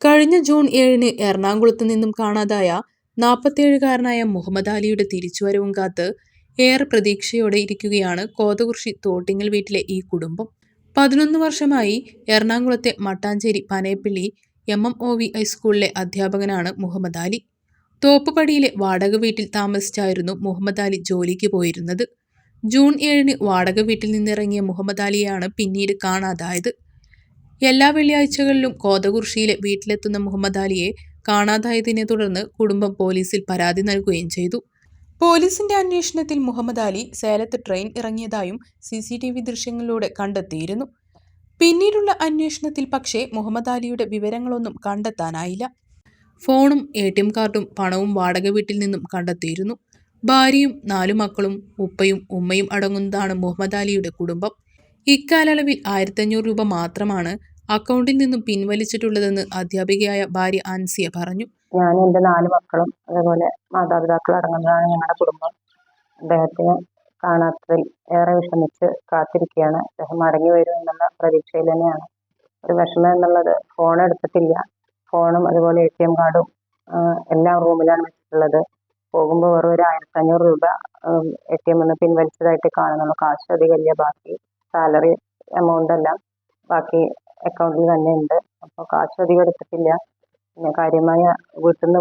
കഴിഞ്ഞ ജൂൺ 7-ന് എറണാകുളത്ത് നിന്നും കാണാതായ 47-കാരനായ മുഹമ്മദ് അലിയുടെ തിരിച്ചുവരവും കാത്ത് ഏറെ പ്രതീക്ഷയോടെ ഇരിക്കുകയാണ് കോതകുറിശ്ശി തോട്ടിങ്ങൽ വീട്ടിലെ ഈ കുടുംബം. 11 വർഷമായി എറണാകുളത്തെ മട്ടാഞ്ചേരി പനയപ്പള്ളി MMOV ഹൈസ്കൂളിലെ അധ്യാപകനാണ് മുഹമ്മദ് അലി. തോപ്പുപടിയിലെ വാടക വീട്ടിൽ താമസിച്ചായിരുന്നു മുഹമ്മദ് അലി ജോലിക്ക് പോയിരുന്നത്. ജൂൺ 7-ന് വാടക വീട്ടിൽ നിന്നിറങ്ങിയ മുഹമ്മദ് അലിയെയാണ് പിന്നീട് കാണാതായത്. എല്ലാ വെള്ളിയാഴ്ചകളിലും കോതകുറിശ്ശിയിലെ വീട്ടിലെത്തുന്ന മുഹമ്മദ് അലിയെ കാണാതായതിനെ തുടർന്ന് കുടുംബം പോലീസിൽ പരാതി നൽകുകയും ചെയ്തു. പോലീസിന്റെ അന്വേഷണത്തിൽ മുഹമ്മദ് അലി സേലത്ത് ട്രെയിൻ ഇറങ്ങിയതായും CCTV ദൃശ്യങ്ങളിലൂടെ കണ്ടെത്തിയിരുന്നു. പിന്നീടുള്ള അന്വേഷണത്തിൽ പക്ഷേ മുഹമ്മദ് അലിയുടെ വിവരങ്ങളൊന്നും കണ്ടെത്താനായില്ല. ഫോണും ATM കാർഡും പണവും വാടക വീട്ടിൽ നിന്നും കണ്ടെത്തിയിരുന്നു. ഭാര്യയും 4 മക്കളും ഉപ്പയും ഉമ്മയും അടങ്ങുന്നതാണ് മുഹമ്മദ് അലിയുടെ കുടുംബം. ഇക്കാലയളവിൽ 1500 രൂപ മാത്രമാണ് അക്കൗണ്ടിൽ നിന്നും പിൻവലിച്ചിട്ടുള്ളതെന്ന് അധ്യാപികയായ ഭാര്യ അൻസിയ പറഞ്ഞു. ഞാൻ എൻ്റെ 4 മക്കളും അതുപോലെ മാതാപിതാക്കൾ അടങ്ങുന്നതാണ് ഞങ്ങളുടെ കുടുംബം. അദ്ദേഹത്തിന് കാണാത്തതിൽ ഏറെ വിഷമിച്ച് കാത്തിരിക്കുകയാണ്. അദ്ദേഹം മടങ്ങി വരും എന്നുള്ള പ്രതീക്ഷയിൽ തന്നെയാണ്. ഒരു വിഷമം എന്നുള്ളത് ഫോൺ എടുത്തിട്ടില്ല. ഫോണും അതുപോലെ ATM കാർഡും എല്ലാം റൂമിലാണ് വെച്ചിട്ടുള്ളത്. പോകുമ്പോൾ വെറും ഒരു 1500 രൂപ ATM നിന്ന് പിൻവലിച്ചതായിട്ട് കാണുന്നുള്ളൂ. കാശ് അധികമില്ല. ബാക്കി സാലറി എമൗണ്ട് എല്ലാം ബാക്കി അക്കൗണ്ടിൽ തന്നെ ഉണ്ട്. അപ്പോൾ കാശ് അധികം എടുത്തിട്ടില്ല. പിന്നെ കാര്യമായ വീട്ടിൽ നിന്ന്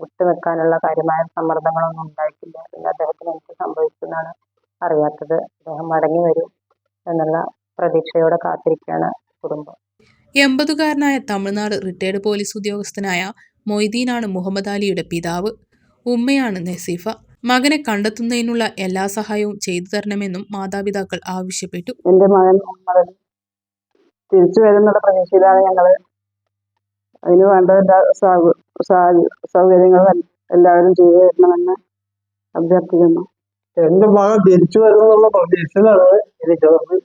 വിട്ടു നിൽക്കാനുള്ള കാര്യമായ സമ്മർദ്ദങ്ങളൊന്നും ഉണ്ടായിട്ടില്ല. പിന്നെ അദ്ദേഹത്തിന് എന്ത് സംഭവിച്ചെന്നാണ് അറിയാത്തത്. അദ്ദേഹം മടങ്ങി വരും എന്നുള്ള പ്രതീക്ഷയോടെ കാത്തിരിക്കുകയാണ് കുടുംബം. 80-കാരനായ തമിഴ്നാട് റിട്ടയർഡ് പോലീസ് ഉദ്യോഗസ്ഥനായ മൊയ്തീനാണ് മുഹമ്മദ് അലിയുടെ പിതാവ്. ഉമ്മയാണ് നസീഫ. മകനെ കണ്ടെത്തുന്നതിനുള്ള എല്ലാ സഹായവും ചെയ്തു തരണമെന്നും മാതാപിതാക്കൾ ആവശ്യപ്പെട്ടു. എൻ്റെ മകൻ മുഹമ്മദ് അലി തിരിച്ചു വരുന്നുള്ള പ്രതീക്ഷയിലാണ് ഞങ്ങൾ. അതിന് വേണ്ട എല്ലാ സൗകര്യങ്ങളും എല്ലാവരും ചെയ്തു തരണമെന്ന് അഭ്യർത്ഥിക്കുന്നു. എൻ്റെ മകൻ തിരിച്ചു വരുന്നുള്ള പ്രതീക്ഷയിലാണ് ഇരിക്കുന്നത്.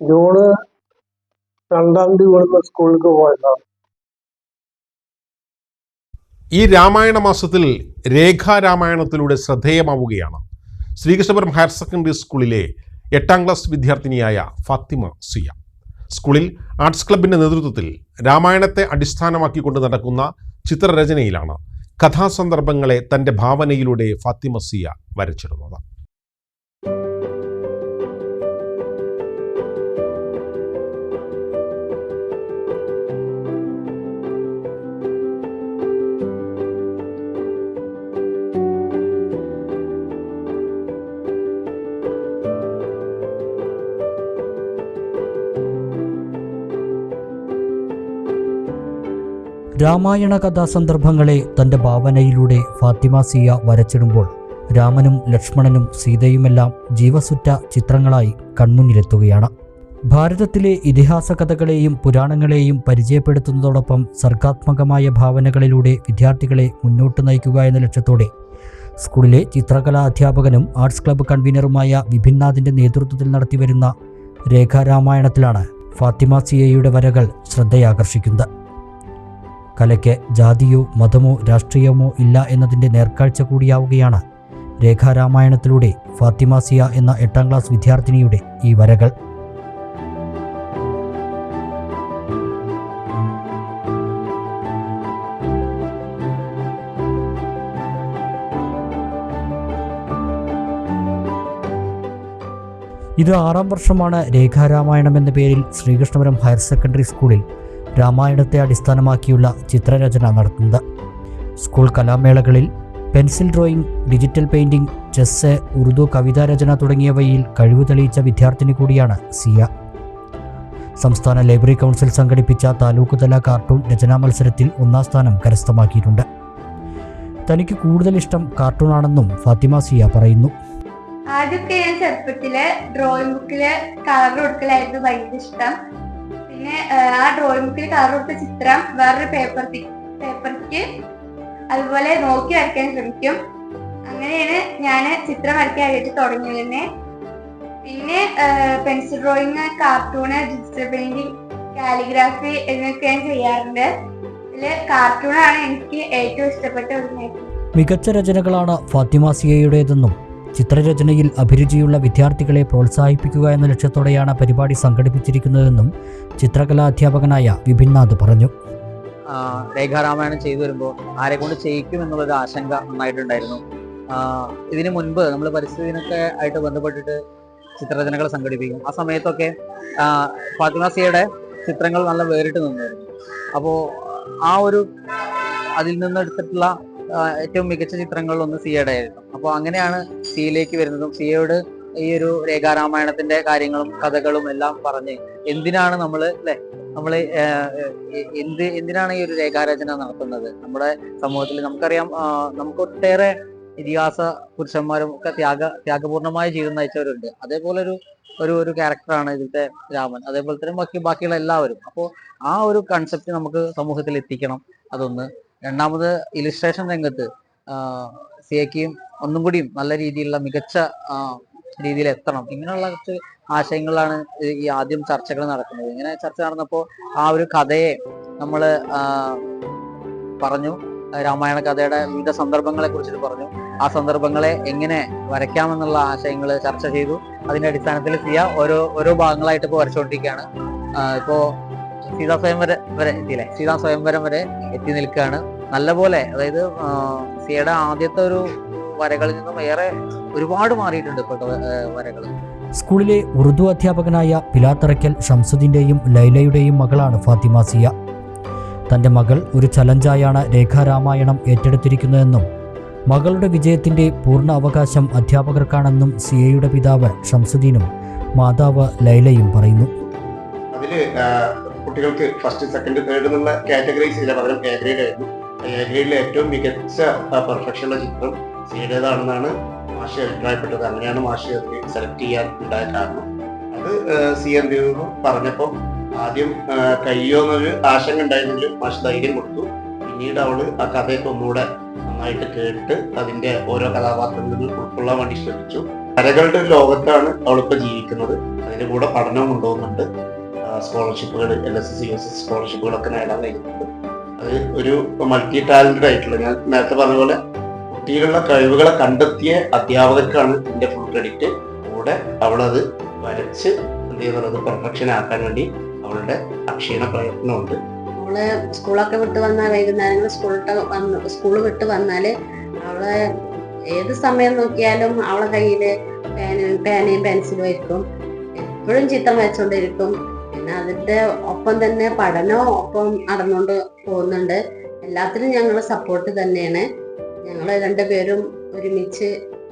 ജൂൺ 2-ാം തീയതി ഇവിടുന്ന് സ്കൂളിലേക്ക് പോയതാണ്. ഈ രാമായണ മാസത്തിൽ രേഖാരാമായണത്തിലൂടെ ശ്രദ്ധേയമാവുകയാണ് ശ്രീകൃഷ്ണപുരം ഹയർ സെക്കൻഡറി സ്കൂളിലെ 8ാം ക്ലാസ് വിദ്യാർത്ഥിനിയായ ഫാത്തിമ സിയ. സ്കൂളിൽ ആർട്സ് ക്ലബിൻ്റെ നേതൃത്വത്തിൽ രാമായണത്തെ അടിസ്ഥാനമാക്കിക്കൊണ്ട് നടക്കുന്ന ചിത്രരചനയിലാണ് കഥാസന്ദർഭങ്ങളെ തൻ്റെ ഭാവനയിലൂടെ ഫാത്തിമ സിയ വരച്ചിടുന്നത്. രാമായണ കഥാസന്ദർഭങ്ങളെ തൻ്റെ ഭാവനയിലൂടെ ഫാത്തിമ സിയ വരച്ചിടുമ്പോൾ രാമനും ലക്ഷ്മണനും സീതയുമെല്ലാം ജീവസുറ്റ ചിത്രങ്ങളായി കൺമുന്നിലെത്തുകയാണ്. ഭാരതത്തിലെ ഇതിഹാസ കഥകളെയും പുരാണങ്ങളെയും പരിചയപ്പെടുത്തുന്നതോടൊപ്പം സർഗാത്മകമായ ഭാവനകളിലൂടെ വിദ്യാർത്ഥികളെ മുന്നോട്ട് നയിക്കുക എന്ന ലക്ഷ്യത്തോടെ സ്കൂളിലെ ചിത്രകലാ അധ്യാപകനും ആർട്സ് ക്ലബ്ബ് കൺവീനറുമായ വിഭിന്നാഥിൻ്റെ നേതൃത്വത്തിൽ നടത്തിവരുന്ന രേഖാരാമായണത്തിലാണ് ഫാത്തിമ സിയയുടെ വരകൾ ശ്രദ്ധയാകർഷിക്കുന്നത്. കലയ്ക്ക് ജാതിയോ മതമോ രാഷ്ട്രീയമോ ഇല്ല എന്നതിൻ്റെ നേർക്കാഴ്ച കൂടിയാവുകയാണ് രേഖാരാമായണത്തിലൂടെ ഫാത്തിമ സിയ എന്ന 8ാം ക്ലാസ് വിദ്യാർത്ഥിനിയുടെ ഈ വരകൾ. ഇത് 6ാം വർഷമാണ് രേഖാരാമായണം എന്ന പേരിൽ ശ്രീകൃഷ്ണപുരം ഹയർ സെക്കൻഡറി സ്കൂളിൽ രാമായണത്തെ അടിസ്ഥാനമാക്കിയുള്ള ചിത്രരചന നടത്തുന്നത്. സ്കൂൾ കലാമേളകളിൽ pencil drawing, digital painting, chess, Urdu കവിതാരചന തുടങ്ങിയവയിൽ കഴിവ് തെളിയിച്ച വിദ്യാർത്ഥിനി കൂടിയാണ് സിയ. സംസ്ഥാന ലൈബ്രറി കൗൺസിൽ സംഘടിപ്പിച്ച താലൂക്ക് തല കാർട്ടൂൺ രചനാ മത്സരത്തിൽ 1ാം സ്ഥാനം കരസ്ഥമാക്കിയിട്ടുണ്ട്. തനിക്ക് കൂടുതൽ ഇഷ്ടം കാർട്ടൂൺ ആണെന്നും ഫാത്തിമ സിയ പറയുന്നു. ആദ്യമൊക്കെ ഞാൻ ചെറുപ്പത്തില് ഡ്രോയിങ് ബുക്കില് കളർ കൊടുക്കലായിരുന്നു ഭയങ്കര ഇഷ്ടം. പിന്നെ ആ ഡ്രോയിങ് ബുക്കിൽ കളർ കൊടുത്ത ചിത്രം വേറൊരു പേപ്പർക്ക് അതുപോലെ നോക്കി വരയ്ക്കാൻ ശ്രമിക്കും. അങ്ങനെയാണ് ഞാൻ ചിത്രം വരയ്ക്കാനായിട്ട് തുടങ്ങിയത് തന്നെ. പിന്നെ pencil drawing, cartoon, digital painting, calligraphy എന്നൊക്കെ ഞാൻ ചെയ്യാറുണ്ട്. ഇതില് കാർട്ടൂണാണ് എനിക്ക് ഏറ്റവും ഇഷ്ടപ്പെട്ട ഒരു മേഖല. മികച്ച രചനകളാണ് ഫാത്തിമ സിയയുടേതെന്നും ചിത്രരചനയിൽ അഭിരുചിയുള്ള വിദ്യാർത്ഥികളെ പ്രോത്സാഹിപ്പിക്കുക എന്ന ലക്ഷ്യത്തോടെയാണ് പരിപാടി സംഘടിപ്പിച്ചിരിക്കുന്നതെന്നും ചിത്രകലാ അധ്യാപകനായ വിപിൻനാഥ് പറഞ്ഞു. രേഖാരാമായണം ചെയ്തു വരുമ്പോൾ ആരെ കൊണ്ട് ചെയ്യിക്കും എന്നുള്ളൊരു ആശങ്ക നന്നായിട്ടുണ്ടായിരുന്നു. ഇതിനു മുൻപ് നമ്മൾ പരിസ്ഥിതി ദിനമൊക്കെ ആയിട്ട് ബന്ധപ്പെട്ടിട്ട് ചിത്രരചനകൾ സംഘടിപ്പിക്കും. ആ സമയത്തൊക്കെ ഫാത്തിമ സിയയുടെ ചിത്രങ്ങൾ നല്ല വേറിട്ട് നിന്നായിരുന്നു. അപ്പോൾ ആ ഒരു അതിൽ നിന്ന് എടുത്തിട്ടുള്ള ഏറ്റവും മികച്ച ചിത്രങ്ങളിലൊന്ന് സിയയുടെ ആയിരുന്നു. അപ്പോൾ അങ്ങനെയാണ് സിയയിലേക്ക് വരുന്നതും സിയയോട് ഈ ഒരു രേഖാരാമായണത്തിന്റെ കാര്യങ്ങളും കഥകളും എല്ലാം പറഞ്ഞ് എന്തിനാണ് എന്തിനാണ് ഈ ഒരു രേഖാരചന നടത്തുന്നത് നമ്മുടെ സമൂഹത്തിൽ. നമുക്കറിയാം, നമുക്ക് ഒട്ടേറെ ഇതിഹാസ പുരുഷന്മാരും ഒക്കെ ത്യാഗപൂർണമായ ജീവിതം നയിച്ചവരുണ്ട്. അതേപോലെ ഒരു ക്യാരക്ടറാണ് ഇതിലത്തെ രാമൻ. അതേപോലെ തന്നെ ബാക്കിയുള്ള എല്ലാവരും. അപ്പോൾ ആ ഒരു കൺസെപ്റ്റ് നമുക്ക് സമൂഹത്തിൽ എത്തിക്കണം. അതൊന്ന്. രണ്ടാമത്, ഇലിസ്ട്രേഷൻ രംഗത്ത് സിയയ്ക്ക് ഒന്നും കൂടിയും നല്ല രീതിയിലുള്ള മികച്ച രീതിയിൽ എത്തണം. ഇങ്ങനെയുള്ള കുറച്ച് ആശയങ്ങളാണ് ഈ ആദ്യം ചർച്ചകൾ നടക്കുന്നത്. ഇങ്ങനെ ചർച്ച നടന്നപ്പോൾ ആ ഒരു കഥയെ നമ്മൾ പറഞ്ഞു. രാമായണ കഥയുടെ വിവിധ സന്ദർഭങ്ങളെ കുറിച്ചിട്ട് പറഞ്ഞു. ആ സന്ദർഭങ്ങളെ എങ്ങനെ വരയ്ക്കാമെന്നുള്ള ആശയങ്ങൾ ചർച്ച ചെയ്തു. അതിന്റെ അടിസ്ഥാനത്തിൽ സിയ ഓരോ ഭാഗങ്ങളായിട്ട് ഇപ്പോൾ വരച്ചുകൊണ്ടിരിക്കുകയാണ്. ഇപ്പോൾ സീതാ സ്വയംവരം വരെ എത്തി നിൽക്കുകയാണ്. നല്ലപോലെ, അതായത് സിയയുടെ ആദ്യത്തെ ഒരു വരകളിൽ നിന്നും ഒരുപാട് മാറിയിട്ടുണ്ട് ഇപ്പോഴത്തെ വരകൾ. സ്കൂളിലെ ഉറുദു അധ്യാപകനായ പിലാത്തറയ്ക്കൽ ഷംസുദ്ദീന്റെയും ലൈലയുടെയും മകളാണ് ഫാത്തിമ സിയ. തന്റെ മകൾ ഒരു ചലഞ്ചായാണ് രേഖാരാമായണം ഏറ്റെടുത്തിരിക്കുന്നതെന്നും മകളുടെ വിജയത്തിന്റെ പൂർണ്ണ അവകാശം അധ്യാപകർക്കാണെന്നും സിയയുടെ പിതാവ് ഷംസുദ്ദീനും മാതാവ് ലൈലയും പറയുന്നു. അതില് കുട്ടികൾക്ക് ഫസ്റ്റ്, സെക്കൻഡ്, തേർഡ് എന്നുള്ള കാറ്റഗറൈസ് ചെയ്ത പകരം എ ഗ്രേഡ് ആയിരുന്നു. എ ഗ്രേഡിലെ ഏറ്റവും മികച്ച പെർഫെക്ഷനുള്ള ചിത്രം സിയുടേതാണെന്നാണ് മാഷി അഭിപ്രായപ്പെട്ടത്. അങ്ങനെയാണ് മാഷി അത് സെലക്ട് ചെയ്യാൻ ഉണ്ടായ കാരണം. അത് സി എന്ത് ചെയ്തു പറഞ്ഞപ്പോൾ ആദ്യം കഴിയുമെന്നൊരു ആശങ്ക ഉണ്ടായിരുന്നെങ്കിലും മാഷ് ധൈര്യം കൊടുത്തു. പിന്നീട് അവള് ആ കഥയൊക്കെ ഒന്നുകൂടെ നന്നായിട്ട് കേട്ട് അതിന്റെ ഓരോ കഥാപാത്രങ്ങളിൽ ഉൾക്കൊള്ളാൻ വേണ്ടി ശ്രമിച്ചു. കലകളുടെ ഒരു ലോകത്താണ് അവളിപ്പോൾ ജീവിക്കുന്നത്. അതിന്റെ കൂടെ പഠനവും കൊണ്ടുപോകുന്നുണ്ട്. സ്കോളർഷിപ്പുകൾ, LSS USS സ്കോളർഷിപ്പുകളൊക്കെ നേടാൻ കഴിയുന്നുണ്ട്. അത് ഒരു മൾട്ടി ടാലന്റഡ് ആയിട്ടുള്ള, ഞാൻ നേരത്തെ പറഞ്ഞ പോലെ കുട്ടികളുടെ കഴിവുകളെ കണ്ടെത്തിയ അധ്യാപകർക്കാണ് ഇതിന്റെ ഫുൾ ക്രെഡിറ്റ്. കൂടെ അവളത് വരച്ച് എന്ത് ചെയ്യുന്നത് പെർഫെക്ഷൻ ആക്കാൻ വേണ്ടി അവളുടെ അക്ഷീണ പ്രയത്നമുണ്ട്. അവള് സ്കൂളൊക്കെ വിട്ട് വന്നാൽ വൈകുന്നേരങ്ങൾ സ്കൂൾ വിട്ട് വന്നാല് അവളെ ഏത് സമയം നോക്കിയാലും അവളെ കയ്യില് പേനയും പെൻസിലും ആയിരിക്കും. എപ്പോഴും ചിത്രം വരച്ചോണ്ടിരിക്കും. പിന്നെ അതിന്റെ ഒപ്പം തന്നെ പഠനവും ഒപ്പം നടന്നുകൊണ്ട് പോകുന്നുണ്ട്. എല്ലാത്തിനും ഞങ്ങൾ സപ്പോർട്ട് തന്നെയാണ്. ഞങ്ങൾ രണ്ടുപേരും ഒരുമിച്ച്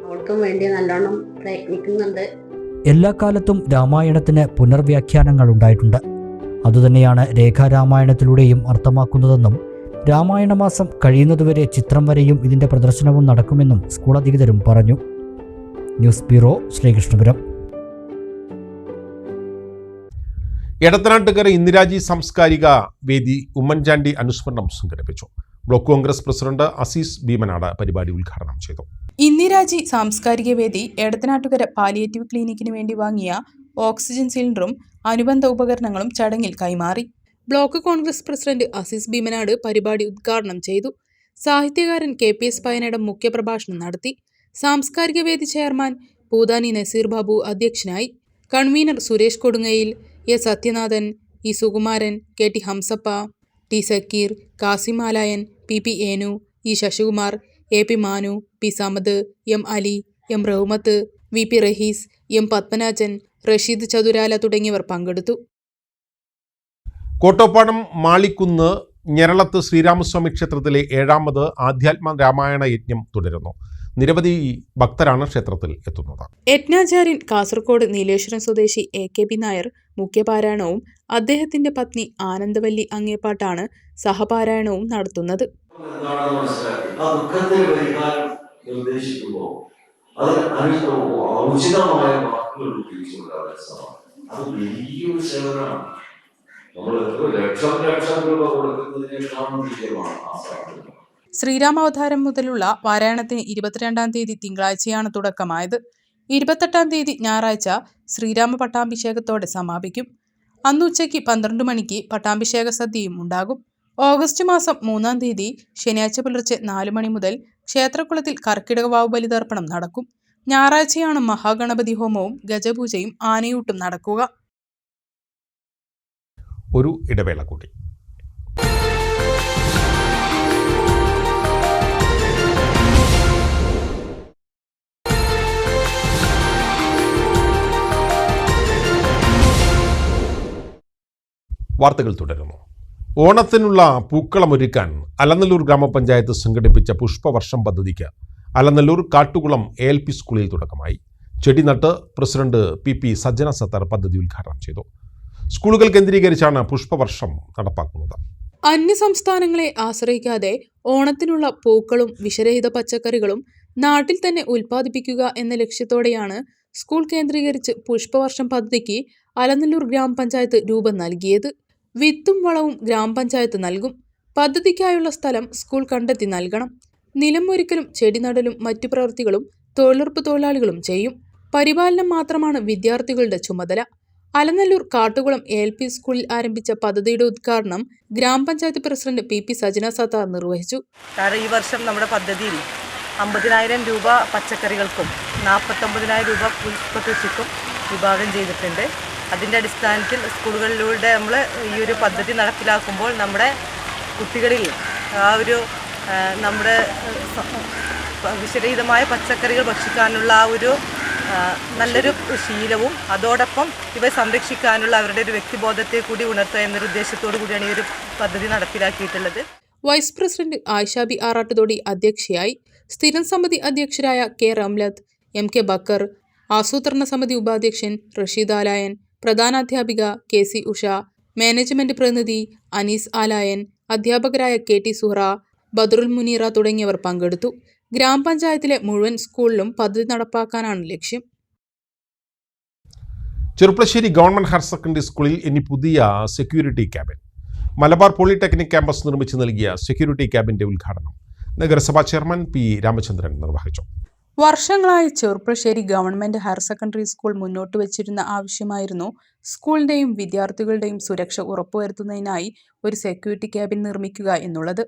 അവൾക്കും വേണ്ടി നല്ലോണം പ്രയത്നിക്കുന്നുണ്ട്. എല്ലാ കാലത്തും രാമായണത്തിന് പുനർവ്യാഖ്യാനങ്ങൾ ഉണ്ടായിട്ടുണ്ട്. അതുതന്നെയാണ് രേഖാരാമായണത്തിലൂടെയും അർത്ഥമാക്കുന്നതെന്നും രാമായണ മാസം കഴിയുന്നതുവരെ ചിത്രം വരെയും ഇതിന്റെ പ്രദർശനവും നടക്കുമെന്നും സ്കൂൾ അധികൃതരും പറഞ്ഞു. News bureau, Sreekrishnapuram. എടത്തനാട്ടുകര ഇന്ദിരാജി സാംസ്കാരിക വേദി ഉമ്മൻചാണ്ടി അനുസ്മരണം സംഘടിപ്പിച്ചു. ബ്ലോക്ക് കോൺഗ്രസ് പ്രസിഡന്റ് അസീസ് ഭീമനാട് പരിപാടി ഉദ്ഘാടനം ചെയ്തു. ഇന്ദിരാജി സാംസ്കാരിക വേദി എടത്തനാട്ടുകര പാലിയേറ്റീവ് ക്ലിനിക്കിന് വേണ്ടി വാങ്ങിയ ഓക്സിജൻ സിലിണ്ടറും അനുബന്ധ ഉപകരണങ്ങളും ചടങ്ങിൽ കൈമാറി. ബ്ലോക്ക് കോൺഗ്രസ് പ്രസിഡന്റ് അസീസ് ഭീമനാട് പരിപാടി ഉദ്ഘാടനം ചെയ്തു. സാഹിത്യകാരൻ KPS പയനടം മുഖ്യപ്രഭാഷണം നടത്തി. സാംസ്കാരിക വേദി ചെയർമാൻ പൂതാനി നസീർ ബാബു അധ്യക്ഷനായി. Convener Suresh Kodungayil, A Sathyanathan, E Sukumaran, KT Hamsappa, T Zakir, Kasim Alayan, PP Enu, E Sasikumar, AP Manu, P Samad, M Ali, M Rahmath, VP Rahees, M Padmanajan, Rasheed Chathurala തുടങ്ങിയവർ പങ്കെടുത്തു. കോട്ടോപ്പാടം മാളിക്കുന്ന് ഞെരളത്ത് ശ്രീരാമസ്വാമി ക്ഷേത്രത്തിലെ 7ാമത് ആധ്യാത്മ രാമായണ യജ്ഞം തുടരുന്നു. നിരവധി ഭക്തരാണ് ക്ഷേത്രത്തിൽ എത്തുന്നത്. യജ്ഞാചാര്യൻ കാസർഗോഡ് നീലേശ്വരം സ്വദേശി AKB നായർ മുഖ്യപാരായണവും അദ്ദേഹത്തിന്റെ പത്നി ആനന്ദവല്ലി അങ്ങേപ്പാട്ടാണ് സഹപാരായണവും നടത്തുന്നത്. ശ്രീരാമാവതാരം മുതലുള്ള പാരായണത്തിന് 22-ാം തീയതി തിങ്കളാഴ്ചയാണ് തുടക്കമായത്. 28-ാം തീയതി ഞായറാഴ്ച ശ്രീരാമ പട്ടാഭിഷേകത്തോടെ സമാപിക്കും. അന്ന് ഉച്ചയ്ക്ക് 12 മണിക്ക് പട്ടാഭിഷേക സദ്യയും ഉണ്ടാകും. ഓഗസ്റ്റ് മാസം 3-ാം തീയതി ശനിയാഴ്ച പുലർച്ചെ 4 മണി മുതൽ ക്ഷേത്രക്കുളത്തിൽ കർക്കിടക വാവ് ബലിതർപ്പണം നടക്കും. ഞായറാഴ്ചയാണ് മഹാഗണപതി ഹോമവും ഗജപൂജയും ആനയൂട്ടും നടക്കുക. ഒരു ഇടവേള കൂടി. വാർത്തകൾ തുടരുന്നു. ഓണത്തിനുള്ള പൂക്കളമൊരുക്കാൻ അലനല്ലൂർ ഗ്രാമപഞ്ചായത്ത് സംഘടിപ്പിച്ച പുഷ്പവർഷം പദ്ധതിക്ക് അലനല്ലൂർ കാട്ടുകുളം ALP സ്കൂളിൽ തുടക്കമായി. ചെടിനട്ട് പ്രസിഡന്റ് PP സജ്ജന സത്താർ പദ്ധതി ഉദ്ഘാടനം ചെയ്തു. സ്കൂളുകൾ കേന്ദ്രീകരിച്ചാണ് പുഷ്പവർഷം നടപ്പാക്കുന്നത്. അന്യസംസ്ഥാനങ്ങളെ ആശ്രയിക്കാതെ ഓണത്തിനുള്ള പൂക്കളും വിഷരഹിത പച്ചക്കറികളും നാട്ടിൽ തന്നെ ഉൽപ്പാദിപ്പിക്കുക എന്ന ലക്ഷ്യത്തോടെയാണ് സ്കൂൾ കേന്ദ്രീകരിച്ച് പുഷ്പവർഷം പദ്ധതിക്ക് അലനല്ലൂർ ഗ്രാമപഞ്ചായത്ത് രൂപം നൽകിയത്. വിത്തും വളവും ഗ്രാമപഞ്ചായത്ത് നൽകും. പദ്ധതിക്കായുള്ള സ്ഥലം സ്കൂൾ കണ്ടെത്തി നൽകണം. നിലം ഒരുക്കലും ചെടിനടലും മറ്റു പ്രവൃത്തികളും തൊഴിലുറപ്പ് തൊഴിലാളികളും ചെയ്യും. പരിപാലനം മാത്രമാണ് വിദ്യാർത്ഥികളുടെ ചുമതല. അലനല്ലൂർ കാട്ടുകുളം ALP സ്കൂളിൽ ആരംഭിച്ച പദ്ധതിയുടെ ഉദ്ഘാടനം ഗ്രാമപഞ്ചായത്ത് പ്രസിഡന്റ് PP സജ്ജന സത്താർ നിർവഹിച്ചു. ഈ വർഷം നമ്മുടെ പദ്ധതിയിൽ 50,000 രൂപ പച്ചക്കറികൾക്കും 49,000 രൂപ പുഷ്പകൃഷിക്കും വിഭാവനം ചെയ്തിട്ടുണ്ട്. അതിൻ്റെ അടിസ്ഥാനത്തിൽ സ്കൂളുകളിലൂടെ നമ്മൾ ഈ ഒരു പദ്ധതി നടപ്പിലാക്കുമ്പോൾ നമ്മുടെ കുട്ടികളിൽ ആ ഒരു നമ്മുടെ വിഷരഹിതമായ പച്ചക്കറികൾ ഭക്ഷിക്കാനുള്ള ആ ഒരു നല്ലൊരു ശീലവും അതോടൊപ്പം ഇവ സംരക്ഷിക്കാനുള്ള അവരുടെ ഒരു വ്യക്തിബോധത്തെ കൂടി ഉണർത്തുക എന്നൊരു ഉദ്ദേശത്തോടു കൂടിയാണ് ഈ ഒരു പദ്ധതി നടപ്പിലാക്കിയിട്ടുള്ളത്. വൈസ് പ്രസിഡന്റ് ആയിഷാബി ആറാട്ടുതോടി അധ്യക്ഷയായി. സ്ഥിരം സമിതി അധ്യക്ഷരായ K റംലത്ത്, MK ബക്കർ, ആസൂത്രണ സമിതി ഉപാധ്യക്ഷൻ റഷീദ് ആലായൻ, പ്രധാനാധ്യാപിക KC ഉഷ, മാനേജ്മെന്റ് പ്രതിനിധി അനീസ് ആലായൻ, അധ്യാപകരായ KT സുഹറ, ബദറുൽ മുനീറ തുടങ്ങിയവർ പങ്കെടുത്തു. ഗ്രാമപഞ്ചായത്തിലെ മുഴുവൻ സ്കൂളിലും പദ്ധതി നടപ്പാക്കാനാണ് ലക്ഷ്യം. ചെറുപ്പശ്ശേരി ഗവൺമെന്റ് ഹയർ സെക്കൻഡറി സ്കൂളിൽ ഇനി പുതിയ security cabin. Malabar polytechnic campus നിർമ്മിച്ചു നൽകിയ സെക്യൂരിറ്റി ക്യാബിന്റെ ഉദ്ഘാടനം നഗരസഭാ ചെയർമാൻ P രാമചന്ദ്രൻ നിർവഹിച്ചു. വർഷങ്ങളായി Cherpulassery government higher secondary school മുന്നോട്ട് വച്ചിരുന്ന ആവശ്യമായിരുന്നു സ്കൂളിന്റെയും വിദ്യാർത്ഥികളുടെയും സുരക്ഷ ഉറപ്പുവരുത്തുന്നതിനായി ഒരു സെക്യൂരിറ്റി ക്യാബിൻ നിർമ്മിക്കുക എന്നുള്ളത്.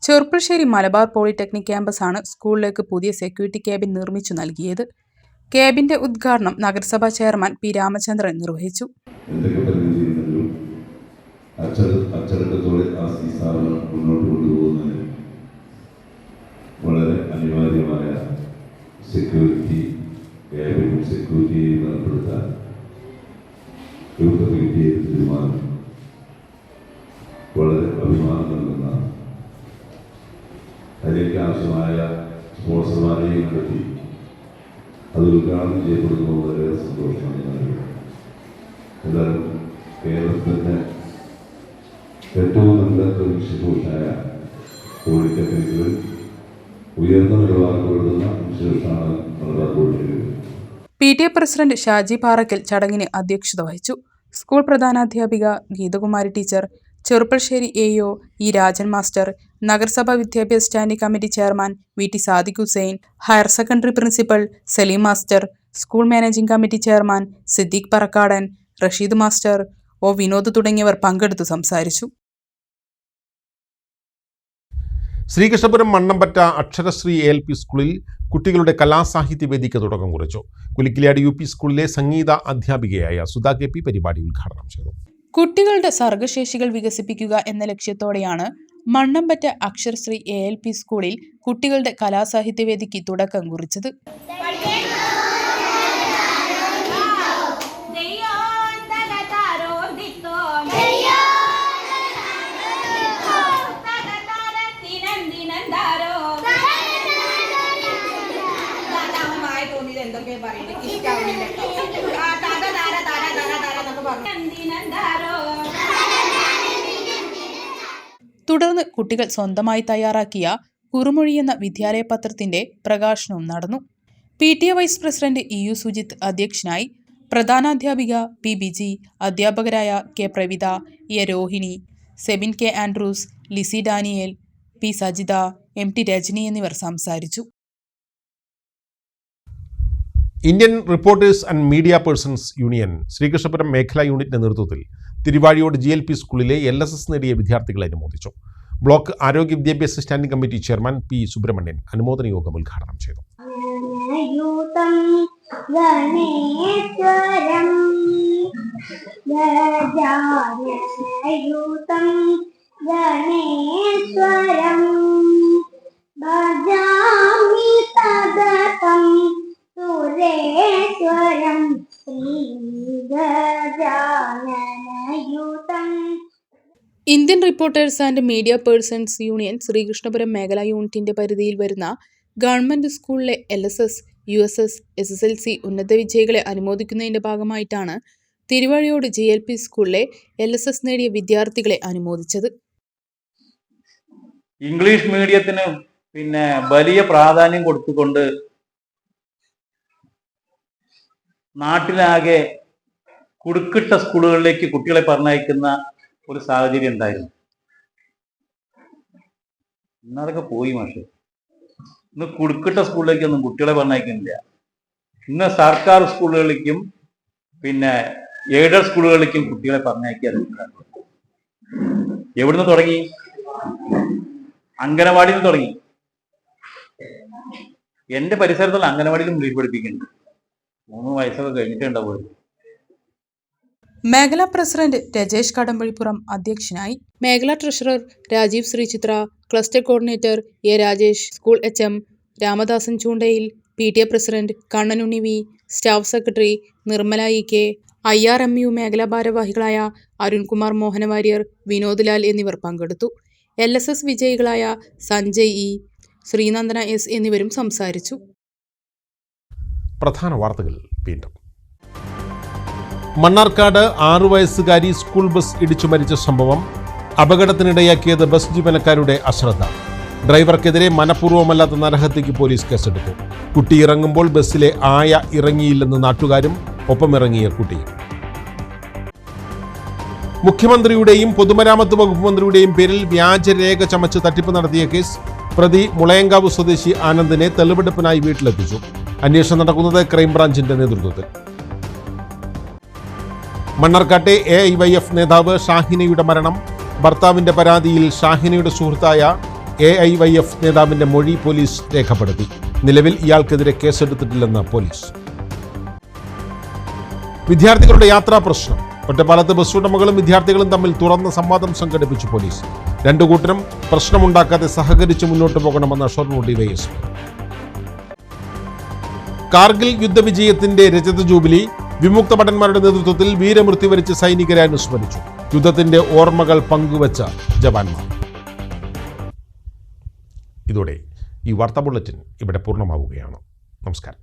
ചെറുപ്പശ്ശേരി മലബാർ പോളിടെക്നിക് ക്യാമ്പസാണ് സ്കൂളിലേക്ക് പുതിയ സെക്യൂരിറ്റി ക്യാബിൻ നിർമ്മിച്ചു നൽകിയത്. ക്യാബിന്റെ ഉദ്ഘാടനം നഗരസഭാ ചെയർമാൻ P രാമചന്ദ്രൻ നിർവഹിച്ചു. അച്ചടക്കത്തോടെ ആ സ്ഥാപനം മുന്നോട്ട് കൊണ്ടുപോകുന്നതിന് വളരെ അനിവാര്യമായ സെക്യൂരിറ്റി ക്യാബിനും സെക്യൂരിറ്റിയെയും ബന്ധപ്പെടുത്താൻ രൂപപ്പെടുത്തിയ തീരുമാനം വളരെ അഭിമാനം നൽകുന്നതാണ്. അതിലേക്ക് ആവശ്യമായ സ്പോൺസർമാരെയും കണ്ടെത്തി അത് ഉദ്ഘാടനം ചെയ്യപ്പെടുന്നത് വളരെ സന്തോഷമാണ്. എന്തായാലും കേരളത്തിൻ്റെ ഏറ്റവും നല്ല ഒരു ഇൻസ്റ്റിറ്റ്യൂഷനായ പോളിടെക്നിക്കുകൾ ഉയർന്ന നിലവാരപ്പെടുന്ന ഇൻസ്റ്റിറ്റ്യൂഷനാണ് മലബാർ പോളിടെക്നിക്. PTA പ്രസിഡന്റ് ഷാജി പാറക്കൽ ചടങ്ങിന് അധ്യക്ഷത വഹിച്ചു. സ്കൂൾ പ്രധാനാധ്യാപിക Geethakumari teacher, Cheruppassery AO E Rajan master, നഗരസഭാ വിദ്യാഭ്യാസ standing committee chairman VT Sadiq Hussain, higher secondary principal Saleem master, school managing committee chairman Siddique Parakkadan, Rasheed master, O Vinod തുടങ്ങിയവർ പങ്കെടുത്തു സംസാരിച്ചു. ശ്രീകൃഷ്ണപുരം മണ്ണമ്പറ്റ അക്ഷരശ്രീ ALP സ്കൂളിൽ കുട്ടികളുടെ കലാസാഹിത്യ വേദിക്ക് തുടക്കം കുറിച്ചു. കുലിക്കിലാട് UP സ്കൂളിലെ സംഗീത അധ്യാപികയായ സുധാ KP പരിപാടി ഉദ്ഘാടനം ചെയ്തു. കുട്ടികളുടെ സർഗശേഷികൾ വികസിപ്പിക്കുക എന്ന ലക്ഷ്യത്തോടെയാണ് മണ്ണമ്പറ്റ അക്ഷരശ്രീ ALP സ്കൂളിൽ കുട്ടികളുടെ കലാസാഹിത്യ വേദിക്ക് തുടക്കം കുറിച്ചത്. തുടർന്ന് കുട്ടികൾ സ്വന്തമായി തയ്യാറാക്കിയ കുറുമൊഴി എന്ന വിദ്യാലയ പത്രത്തിന്റെ പ്രകാശനവും നടന്നു. PTA vice president EU Sujith അധ്യക്ഷനായി. പ്രധാനാധ്യാപിക P. ബിജി, അധ്യാപകരായ K. Pravitha, A. Rohini, Sebin K. Andrews, Lissy Daniel, P. Sajitha, MT Rajani എന്നിവർ സംസാരിച്ചു. Indian reporters and media persons union Sreekrishnapuram മേഖലാ യൂണിറ്റിന്റെ നേതൃത്വത്തിൽ തിരുവാഴിയോട് GLP സ്കൂളിലെ LSS നേടിയ വിദ്യാർത്ഥികളെ അനുമോദിച്ചു. ബ്ലോക്ക് ആരോഗ്യ വിദ്യാഭ്യാസ standing committee chairman P. Subramanian അനുമോദന യോഗം ഉദ്ഘാടനം ചെയ്തു. Indian reporters and media persons union Sreekrishnapuram മേഖലാ യൂണിറ്റിന്റെ പരിധിയിൽ വരുന്ന ഗവൺമെന്റ് സ്കൂളിലെ LSS, USS, SSLC ഉന്നത വിജയികളെ അനുമോദിക്കുന്നതിന്റെ ഭാഗമായിട്ടാണ് തിരുവാഴിയോട് GLP സ്കൂളിലെ LSS നേടിയ വിദ്യാർത്ഥികളെ അനുമോദിച്ചത്. ഇംഗ്ലീഷ് മീഡിയത്തിന് വലിയ പ്രാധാന്യം കൊടുത്തുകൊണ്ട് നാട്ടിലാകെ കുടുക്കിട്ട സ്കൂളുകളിലേക്ക് കുട്ടികളെ പറഞ്ഞയക്കുന്ന ഒരു സാഹചര്യം ഉണ്ടായിരുന്നു. ഇന്നതൊക്കെ പോയി മാഷെ. ഇന്ന് കുടുക്കിട്ട സ്കൂളിലേക്കൊന്നും കുട്ടികളെ പറഞ്ഞയക്കുന്നില്ല. ഇന്ന് സർക്കാർ സ്കൂളുകളിലേക്കും എയ്ഡഡ് സ്കൂളുകളിലേക്കും കുട്ടികളെ പറഞ്ഞയക്കാറുണ്ട്. എവിടുന്ന് തുടങ്ങി? അംഗനവാടിയിൽ നിന്ന് തുടങ്ങി. എന്റെ പരിസരത്തുള്ള അംഗനവാടിയിലും ഇംഗ്ലീഷ് പഠിപ്പിക്കുന്നുണ്ട്. 3 വയസ്സൊക്കെ കഴിഞ്ഞിട്ടേ ഉണ്ടാവുള്ളൂ. മേഖലാ പ്രസിഡന്റ് രജേഷ് കടമ്പഴിപ്പുറം അധ്യക്ഷനായി. മേഖലാ treasurer Rajeev Sreechithra, cluster coordinator A. Rajesh, school HM Ramadasan ചൂണ്ടയിൽ, PTA president Kannanunni V, staff secretary Nirmala EK, IRMU മേഖലാ ഭാരവാഹികളായ അരുൺകുമാർ മോഹനവാര്യർ, വിനോദ് ലാൽ എന്നിവർ പങ്കെടുത്തു. LSS വിജയികളായ Sanjay E, Sreenandana S എന്നിവരും സംസാരിച്ചു. പ്രധാന വാർത്തകൾ വീണ്ടും. മണ്ണാർക്കാട് 6 വയസ്സുകാരി സ്കൂൾ ബസ് ഇടിച്ചു മരിച്ച സംഭവം. അപകടത്തിനിടയാക്കിയത് ബസ് ജീവനക്കാരുടെ അശ്രദ്ധ. ഡ്രൈവർക്കെതിരെ മനഃപൂർവ്വമല്ലാത്ത നരഹത്യയ്ക്ക് പോലീസ് കേസെടുത്തു. കുട്ടി ഇറങ്ങുമ്പോൾ ബസ്സിലെ ആയ ഇറങ്ങിയില്ലെന്ന് നാട്ടുകാരും ഒപ്പമിറങ്ങിയ കുട്ടിയും. മുഖ്യമന്ത്രിയുടെയും പൊതുമരാമത്ത് വകുപ്പ് മന്ത്രിയുടെയും പേരിൽ വ്യാജരേഖ ചമച്ച് തട്ടിപ്പ് നടത്തിയ കേസ് പ്രതി മുളയങ്കാവ് സ്വദേശി ആനന്ദിനെ തെളിവെടുപ്പിനായി വീട്ടിലെത്തിച്ചു. അന്വേഷണം നടക്കുന്നത് ക്രൈംബ്രാഞ്ചിന്റെ നേതൃത്വത്തിൽ. മണ്ണാർക്കാട്ടെ AIYF നേതാവ് ഷാഹിനയുടെ മരണം. ഭർത്താവിന്റെ പരാതിയിൽ ഷാഹിനയുടെ സുഹൃത്തായ AIYF നേതാവിന്റെ മൊഴി പോലീസ് രേഖപ്പെടുത്തി. നിലവിൽ ഇയാൾക്കെതിരെ കേസെടുത്തിട്ടില്ലെന്ന് പോലീസ്. വിദ്യാർത്ഥികളുടെ യാത്രാ പ്രശ്നം. ഒറ്റപ്പാലത്ത് ബസ് ഉടമകളും വിദ്യാർത്ഥികളും തമ്മിൽ തുറന്ന സംവാദം സംഘടിപ്പിച്ചു പോലീസ്. രണ്ടു കൂട്ടരും പ്രശ്നമുണ്ടാക്കാതെ സഹകരിച്ച് മുന്നോട്ട് പോകണമെന്ന ഷൊർണൂർ DYSP. കാർഗിൽ യുദ്ധവിജയത്തിന്റെ രജത ജൂബിലി. വിമുക്ത ഭടന്മാരുടെ നേതൃത്വത്തിൽ വീരമൃത്യു വരിച്ച സൈനികരെ അനുസ്മരിച്ചു. യുദ്ധത്തിന്റെ ഓർമ്മകൾ പങ്കുവച്ച ജവാന്മാർ. ഇതോടെ ഈ വാർത്താ ബുള്ളറ്റിൻ ഇവിടെ പൂർണ്ണമാവുകയാണ്. നമസ്കാരം.